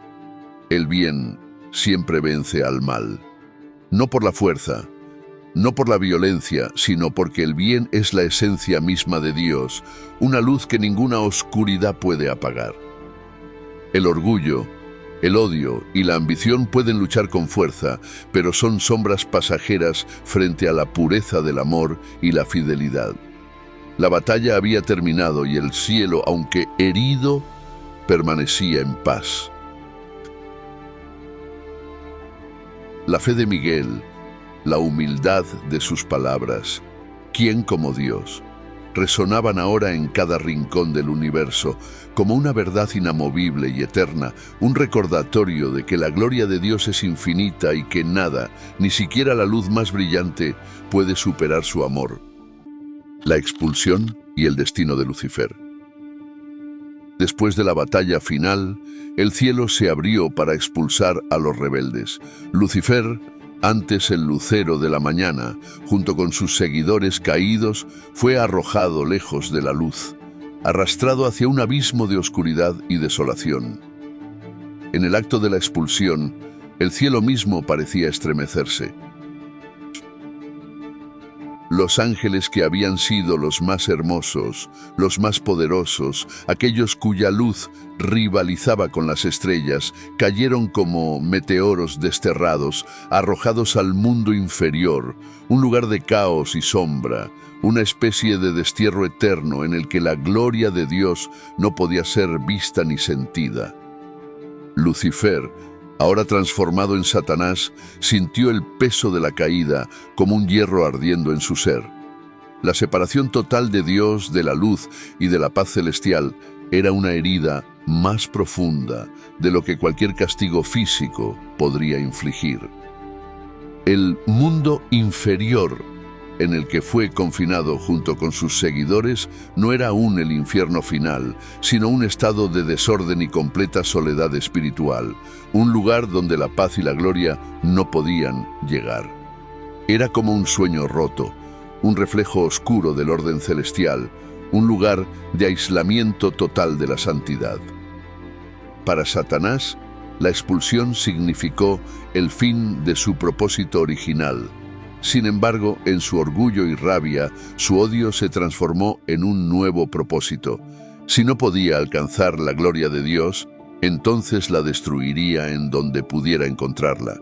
El bien siempre vence al mal, no por la fuerza, no por la violencia, sino porque el bien es la esencia misma de Dios, una luz que ninguna oscuridad puede apagar. El orgullo, el odio y la ambición pueden luchar con fuerza, pero son sombras pasajeras frente a la pureza del amor y la fidelidad. La batalla había terminado y el cielo, aunque herido, permanecía en paz. La fe de Miguel, la humildad de sus palabras, ¿quién como Dios?, resonaban ahora en cada rincón del universo, como una verdad inamovible y eterna, un recordatorio de que la gloria de Dios es infinita y que nada, ni siquiera la luz más brillante, puede superar su amor. La expulsión y el destino de Lucifer. Después de la batalla final, el cielo se abrió para expulsar a los rebeldes. Lucifer, antes el lucero de la mañana, junto con sus seguidores caídos, fue arrojado lejos de la luz, arrastrado hacia un abismo de oscuridad y desolación. En el acto de la expulsión, el cielo mismo parecía estremecerse. Los ángeles que habían sido los más hermosos, los más poderosos, aquellos cuya luz rivalizaba con las estrellas, cayeron como meteoros desterrados, arrojados al mundo inferior, un lugar de caos y sombra, una especie de destierro eterno en el que la gloria de Dios no podía ser vista ni sentida. Lucifer, ahora transformado en Satanás, sintió el peso de la caída como un hierro ardiendo en su ser. La separación total de Dios, de la luz y de la paz celestial era una herida más profunda de lo que cualquier castigo físico podría infligir. El mundo inferior en el que fue confinado junto con sus seguidores no era aún el infierno final, sino un estado de desorden y completa soledad espiritual, un lugar donde la paz y la gloria no podían llegar. Era como un sueño roto, un reflejo oscuro del orden celestial, un lugar de aislamiento total de la santidad. Para Satanás, la expulsión significó el fin de su propósito original. Sin embargo, en su orgullo y rabia, su odio se transformó en un nuevo propósito. Si no podía alcanzar la gloria de Dios, entonces la destruiría en donde pudiera encontrarla.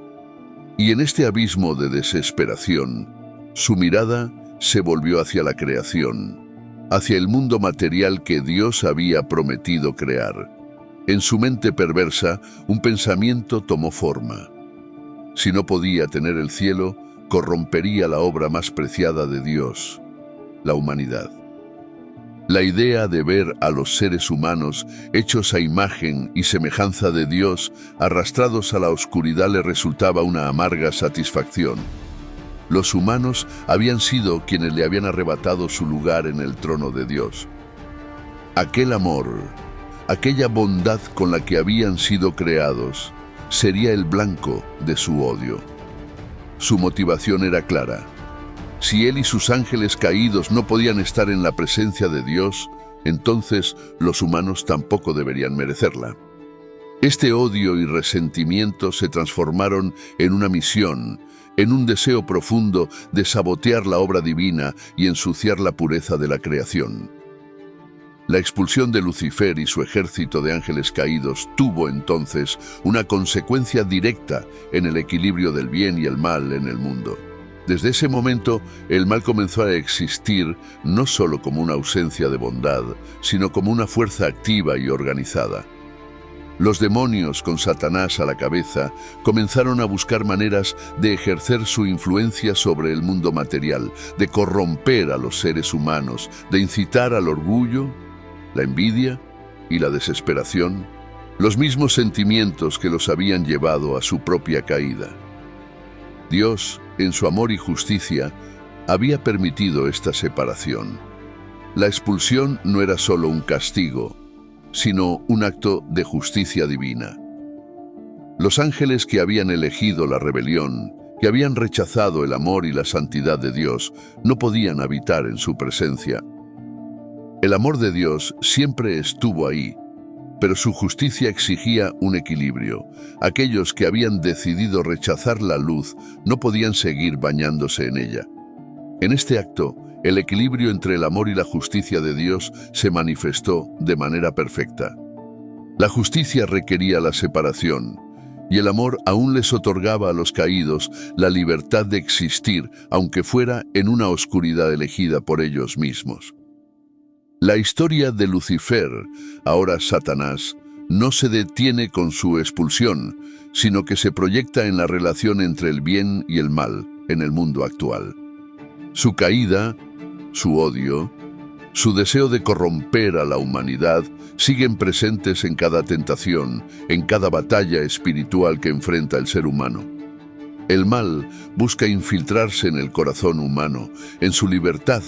Y en este abismo de desesperación, su mirada se volvió hacia la creación, hacia el mundo material que Dios había prometido crear. En su mente perversa, un pensamiento tomó forma. Si no podía tener el cielo, corrompería la obra más preciada de Dios, la humanidad. La idea de ver a los seres humanos hechos a imagen y semejanza de Dios, arrastrados a la oscuridad, le resultaba una amarga satisfacción. Los humanos habían sido quienes le habían arrebatado su lugar en el trono de Dios. Aquel amor, aquella bondad con la que habían sido creados, sería el blanco de su odio. Su motivación era clara. Si él y sus ángeles caídos no podían estar en la presencia de Dios, entonces los humanos tampoco deberían merecerla. Este odio y resentimiento se transformaron en una misión, en un deseo profundo de sabotear la obra divina y ensuciar la pureza de la creación. La expulsión de Lucifer y su ejército de ángeles caídos tuvo entonces una consecuencia directa en el equilibrio del bien y el mal en el mundo. Desde ese momento, el mal comenzó a existir no solo como una ausencia de bondad, sino como una fuerza activa y organizada. Los demonios, con Satanás a la cabeza, comenzaron a buscar maneras de ejercer su influencia sobre el mundo material, de corromper a los seres humanos, de incitar al orgullo, la envidia y la desesperación, los mismos sentimientos que los habían llevado a su propia caída. Dios, en su amor y justicia, había permitido esta separación. La expulsión no era solo un castigo, sino un acto de justicia divina. Los ángeles que habían elegido la rebelión, que habían rechazado el amor y la santidad de Dios, no podían habitar en su presencia. El amor de Dios siempre estuvo ahí, pero su justicia exigía un equilibrio. Aquellos que habían decidido rechazar la luz no podían seguir bañándose en ella. En este acto, el equilibrio entre el amor y la justicia de Dios se manifestó de manera perfecta. La justicia requería la separación, y el amor aún les otorgaba a los caídos la libertad de existir, aunque fuera en una oscuridad elegida por ellos mismos. La historia de Lucifer, ahora Satanás, no se detiene con su expulsión, sino que se proyecta en la relación entre el bien y el mal en el mundo actual. Su caída, su odio, su deseo de corromper a la humanidad siguen presentes en cada tentación, en cada batalla espiritual que enfrenta el ser humano. El mal busca infiltrarse en el corazón humano, en su libertad,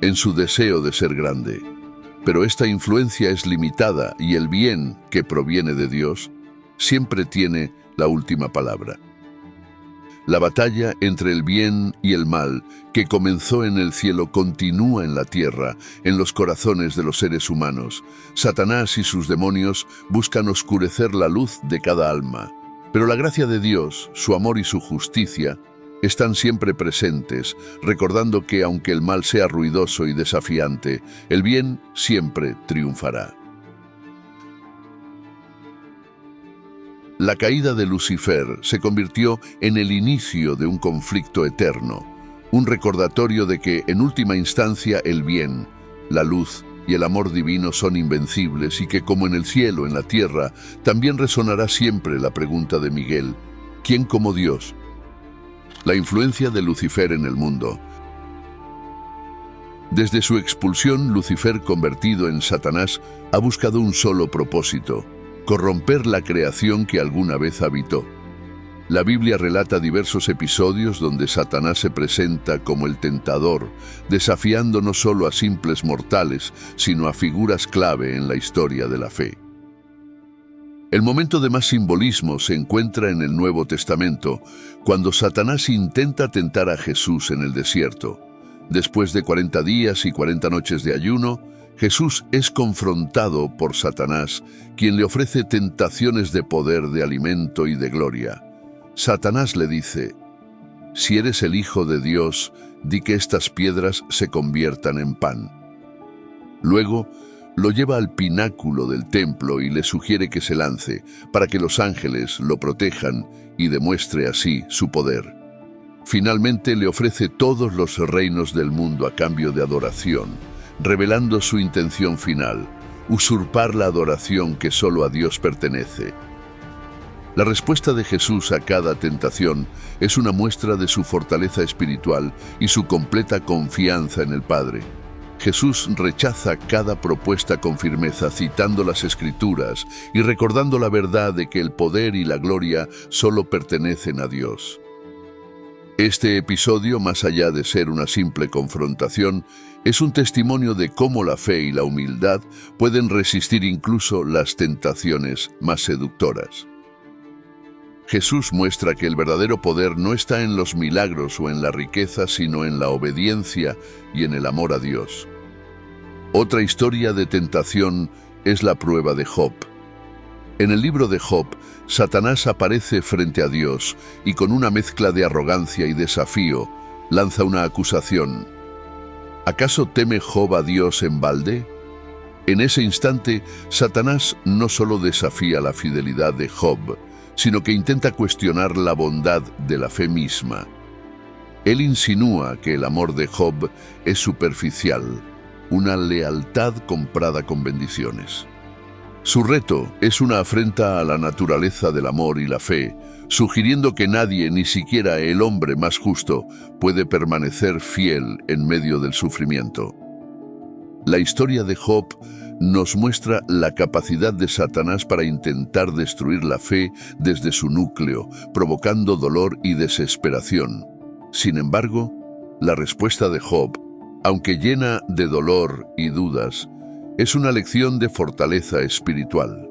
en su deseo de ser grande. Pero esta influencia es limitada y el bien, que proviene de Dios, siempre tiene la última palabra. La batalla entre el bien y el mal, que comenzó en el cielo, continúa en la tierra, en los corazones de los seres humanos. Satanás y sus demonios buscan oscurecer la luz de cada alma. Pero la gracia de Dios, su amor y su justicia están siempre presentes, recordando que aunque el mal sea ruidoso y desafiante, el bien siempre triunfará. La caída de Lucifer se convirtió en el inicio de un conflicto eterno, un recordatorio de que, en última instancia, el bien, la luz y el amor divino son invencibles y que, como en el cielo, en la tierra, también resonará siempre la pregunta de Miguel: ¿quién como Dios? La influencia de Lucifer en el mundo. Desde su expulsión, Lucifer, convertido en Satanás, ha buscado un solo propósito: corromper la creación que alguna vez habitó. La Biblia relata diversos episodios donde Satanás se presenta como el tentador, desafiando no solo a simples mortales, sino a figuras clave en la historia de la fe. El momento de más simbolismo se encuentra en el Nuevo Testamento, cuando Satanás intenta tentar a Jesús en el desierto. Después de 40 días y 40 noches de ayuno, Jesús es confrontado por Satanás, quien le ofrece tentaciones de poder, de alimento y de gloria. Satanás le dice: si eres el Hijo de Dios, di que estas piedras se conviertan en pan. Luego, lo lleva al pináculo del templo y le sugiere que se lance, para que los ángeles lo protejan y demuestre así su poder. Finalmente le ofrece todos los reinos del mundo a cambio de adoración, revelando su intención final: usurpar la adoración que solo a Dios pertenece. La respuesta de Jesús a cada tentación es una muestra de su fortaleza espiritual y su completa confianza en el Padre. Jesús rechaza cada propuesta con firmeza, citando las Escrituras y recordando la verdad de que el poder y la gloria solo pertenecen a Dios. Este episodio, más allá de ser una simple confrontación, es un testimonio de cómo la fe y la humildad pueden resistir incluso las tentaciones más seductoras. Jesús muestra que el verdadero poder no está en los milagros o en la riqueza, sino en la obediencia y en el amor a Dios. Otra historia de tentación es la prueba de Job. En el libro de Job, Satanás aparece frente a Dios y, con una mezcla de arrogancia y desafío, lanza una acusación. ¿Acaso teme Job a Dios en balde? En ese instante, Satanás no solo desafía la fidelidad de Job, sino que intenta cuestionar la bondad de la fe misma. Él insinúa que el amor de Job es superficial, una lealtad comprada con bendiciones. Su reto es una afrenta a la naturaleza del amor y la fe, sugiriendo que nadie, ni siquiera el hombre más justo, puede permanecer fiel en medio del sufrimiento. La historia de Job nos muestra la capacidad de Satanás para intentar destruir la fe desde su núcleo, provocando dolor y desesperación. Sin embargo, la respuesta de Job, aunque llena de dolor y dudas, es una lección de fortaleza espiritual.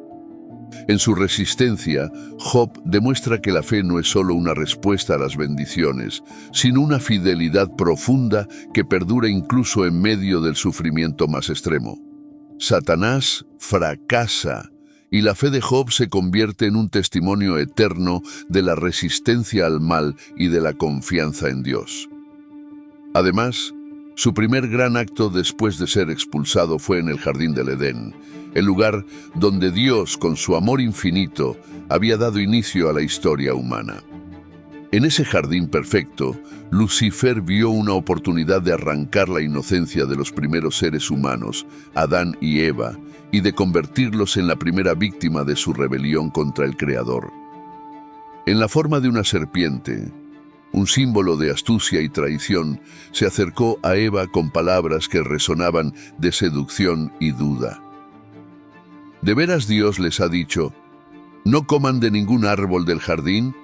En su resistencia, Job demuestra que la fe no es solo una respuesta a las bendiciones, sino una fidelidad profunda que perdura incluso en medio del sufrimiento más extremo. Satanás fracasa y la fe de Job se convierte en un testimonio eterno de la resistencia al mal y de la confianza en Dios. Además, su primer gran acto después de ser expulsado fue en el jardín del Edén, el lugar donde Dios, con su amor infinito, había dado inicio a la historia humana. En ese jardín perfecto, Lucifer vio una oportunidad de arrancar la inocencia de los primeros seres humanos, Adán y Eva, y de convertirlos en la primera víctima de su rebelión contra el Creador. En la forma de una serpiente, un símbolo de astucia y traición, se acercó a Eva con palabras que resonaban de seducción y duda. ¿De veras Dios les ha dicho, no coman de ningún árbol del jardín?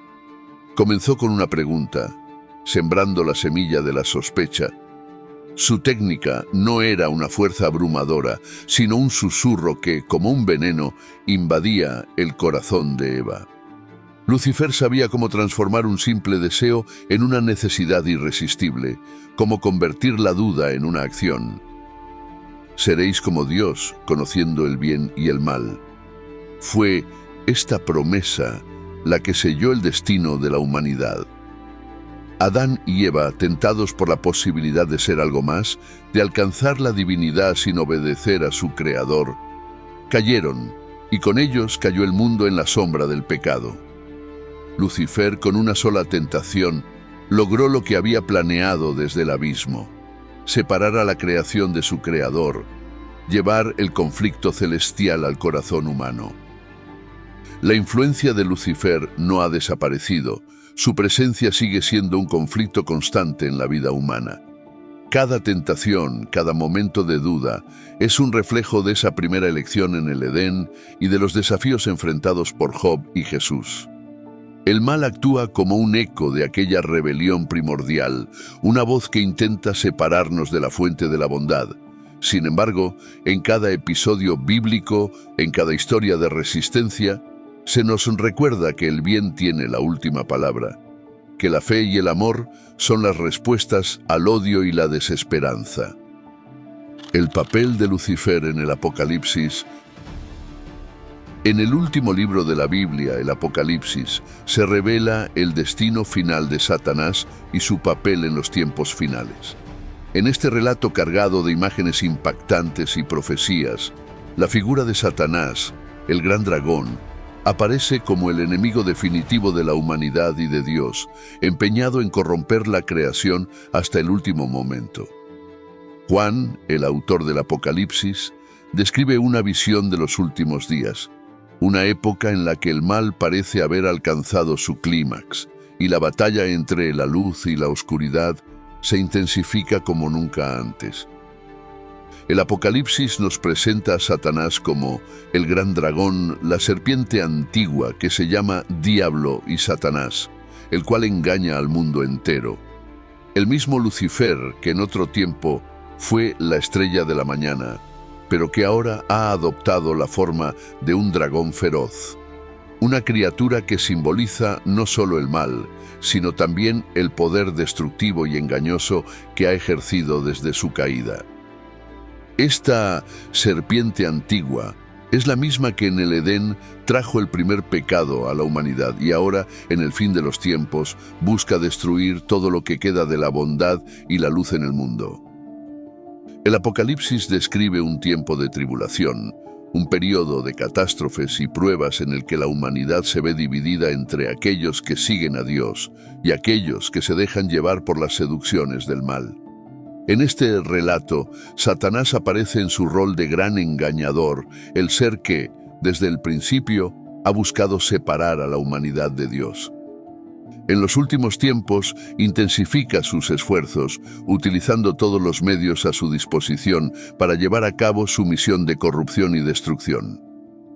Comenzó con una pregunta, sembrando la semilla de la sospecha. Su técnica no era una fuerza abrumadora, sino un susurro que, como un veneno, invadía el corazón de Eva. Lucifer sabía cómo transformar un simple deseo en una necesidad irresistible, cómo convertir la duda en una acción. Seréis como Dios, conociendo el bien y el mal. Fue esta promesa la que selló el destino de la humanidad. Adán y Eva, tentados por la posibilidad de ser algo más, de alcanzar la divinidad sin obedecer a su Creador, cayeron, y con ellos cayó el mundo en la sombra del pecado. Lucifer, con una sola tentación, logró lo que había planeado desde el abismo: separar a la creación de su Creador, llevar el conflicto celestial al corazón humano. La influencia de Lucifer no ha desaparecido. Su presencia sigue siendo un conflicto constante en la vida humana. Cada tentación, cada momento de duda, es un reflejo de esa primera elección en el Edén y de los desafíos enfrentados por Job y Jesús. El mal actúa como un eco de aquella rebelión primordial, una voz que intenta separarnos de la fuente de la bondad. Sin embargo, en cada episodio bíblico, en cada historia de resistencia, se nos recuerda que el bien tiene la última palabra, que la fe y el amor son las respuestas al odio y la desesperanza. El papel de Lucifer en el Apocalipsis. En el último libro de la Biblia, el Apocalipsis, se revela el destino final de Satanás y su papel en los tiempos finales. En este relato cargado de imágenes impactantes y profecías, la figura de Satanás, el gran dragón, aparece como el enemigo definitivo de la humanidad y de Dios, empeñado en corromper la creación hasta el último momento. Juan, el autor del Apocalipsis, describe una visión de los últimos días, una época en la que el mal parece haber alcanzado su clímax, y la batalla entre la luz y la oscuridad se intensifica como nunca antes. El Apocalipsis nos presenta a Satanás como el gran dragón, la serpiente antigua que se llama Diablo y Satanás, el cual engaña al mundo entero. El mismo Lucifer, que en otro tiempo fue la estrella de la mañana, pero que ahora ha adoptado la forma de un dragón feroz. Una criatura que simboliza no solo el mal, sino también el poder destructivo y engañoso que ha ejercido desde su caída. Esta serpiente antigua es la misma que en el Edén trajo el primer pecado a la humanidad y ahora, en el fin de los tiempos, busca destruir todo lo que queda de la bondad y la luz en el mundo. El Apocalipsis describe un tiempo de tribulación, un periodo de catástrofes y pruebas en el que la humanidad se ve dividida entre aquellos que siguen a Dios y aquellos que se dejan llevar por las seducciones del mal. En este relato, Satanás aparece en su rol de gran engañador, el ser que, desde el principio, ha buscado separar a la humanidad de Dios. En los últimos tiempos, intensifica sus esfuerzos, utilizando todos los medios a su disposición para llevar a cabo su misión de corrupción y destrucción.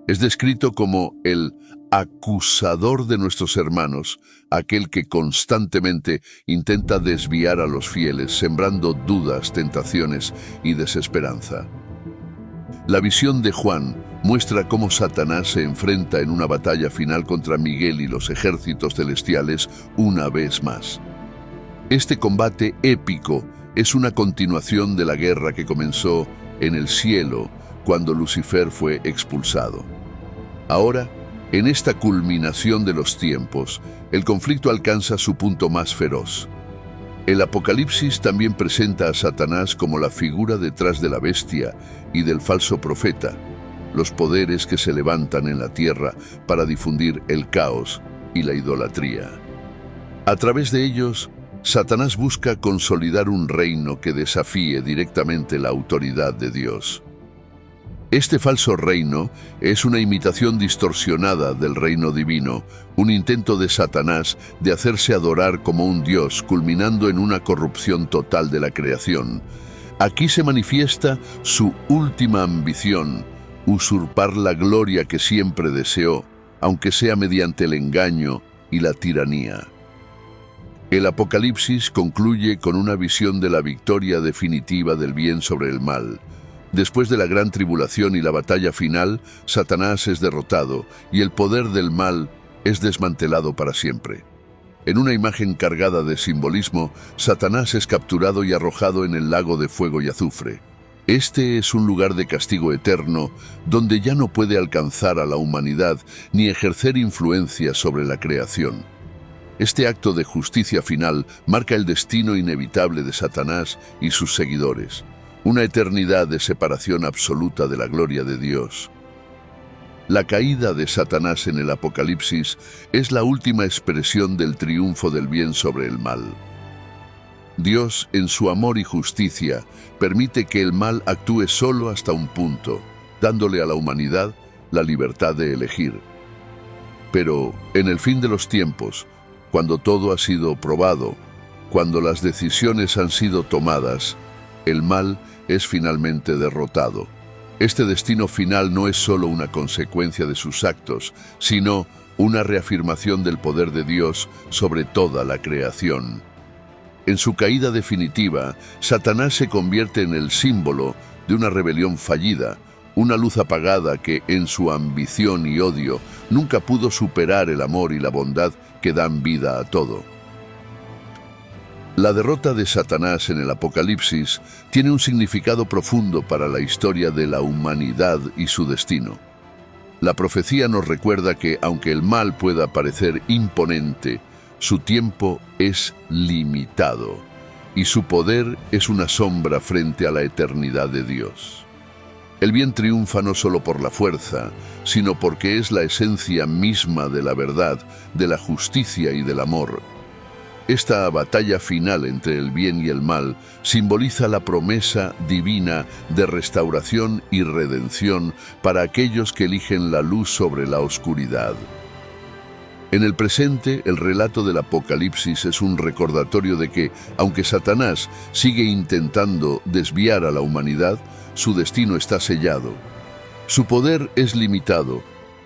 Es descrito como el acusador de nuestros hermanos, aquel que constantemente intenta desviar a los fieles, sembrando dudas, tentaciones y desesperanza. La visión de Juan muestra cómo Satanás se enfrenta en una batalla final contra Miguel y los ejércitos celestiales una vez más. Este combate épico es una continuación de la guerra que comenzó en el cielo cuando Lucifer fue expulsado. Ahora, en esta culminación de los tiempos, el conflicto alcanza su punto más feroz. El Apocalipsis también presenta a Satanás como la figura detrás de la bestia y del falso profeta, los poderes que se levantan en la tierra para difundir el caos y la idolatría. A través de ellos, Satanás busca consolidar un reino que desafíe directamente la autoridad de Dios. Este falso reino es una imitación distorsionada del reino divino, un intento de Satanás de hacerse adorar como un dios, culminando en una corrupción total de la creación. Aquí se manifiesta su última ambición, usurpar la gloria que siempre deseó, aunque sea mediante el engaño y la tiranía. El Apocalipsis concluye con una visión de la victoria definitiva del bien sobre el mal. Después de la gran tribulación y la batalla final, Satanás es derrotado y el poder del mal es desmantelado para siempre. En una imagen cargada de simbolismo, Satanás es capturado y arrojado en el lago de fuego y azufre. Este es un lugar de castigo eterno, donde ya no puede alcanzar a la humanidad ni ejercer influencia sobre la creación. Este acto de justicia final marca el destino inevitable de Satanás y sus seguidores. Una eternidad de separación absoluta de la gloria de Dios. La caída de Satanás en el Apocalipsis es la última expresión del triunfo del bien sobre el mal. Dios, en su amor y justicia, permite que el mal actúe solo hasta un punto, dándole a la humanidad la libertad de elegir. Pero, en el fin de los tiempos, cuando todo ha sido probado, cuando las decisiones han sido tomadas, el mal es finalmente derrotado. Este destino final no es solo una consecuencia de sus actos, sino una reafirmación del poder de Dios sobre toda la creación. En su caída definitiva, Satanás se convierte en el símbolo de una rebelión fallida, una luz apagada que, en su ambición y odio, nunca pudo superar el amor y la bondad que dan vida a todo. La derrota de Satanás en el Apocalipsis tiene un significado profundo para la historia de la humanidad y su destino. La profecía nos recuerda que, aunque el mal pueda parecer imponente, su tiempo es limitado y su poder es una sombra frente a la eternidad de Dios. El bien triunfa no solo por la fuerza, sino porque es la esencia misma de la verdad, de la justicia y del amor. Esta batalla final entre el bien y el mal simboliza la promesa divina de restauración y redención para aquellos que eligen la luz sobre la oscuridad. En el presente, el relato del Apocalipsis es un recordatorio de que, aunque Satanás sigue intentando desviar a la humanidad, su destino está sellado. Su poder es limitado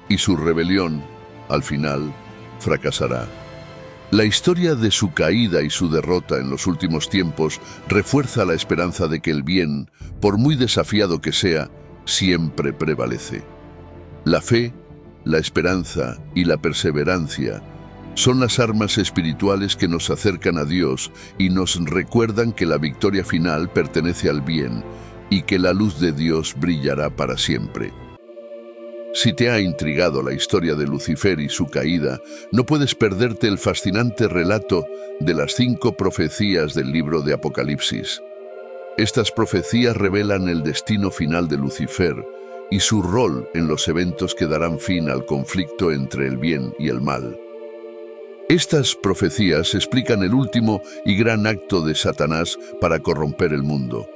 y su rebelión, al final, fracasará. La historia de su caída y su derrota en los últimos tiempos refuerza la esperanza de que el bien, por muy desafiado que sea, siempre prevalece. La fe, la esperanza y la perseverancia son las armas espirituales que nos acercan a Dios y nos recuerdan que la victoria final pertenece al bien y que la luz de Dios brillará para siempre. Si te ha intrigado la historia de Lucifer y su caída, no puedes perderte el fascinante relato de las 5 profecías del libro de Apocalipsis. Estas profecías revelan el destino final de Lucifer y su rol en los eventos que darán fin al conflicto entre el bien y el mal. Estas profecías explican el último y gran acto de Satanás para corromper el mundo.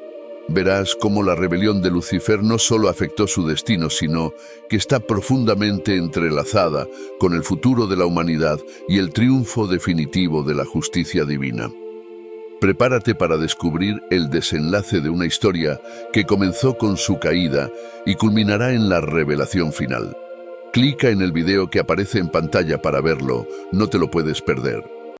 Verás cómo la rebelión de Lucifer no solo afectó su destino, sino que está profundamente entrelazada con el futuro de la humanidad y el triunfo definitivo de la justicia divina. Prepárate para descubrir el desenlace de una historia que comenzó con su caída y culminará en la revelación final. Clica en el video que aparece en pantalla para verlo, no te lo puedes perder.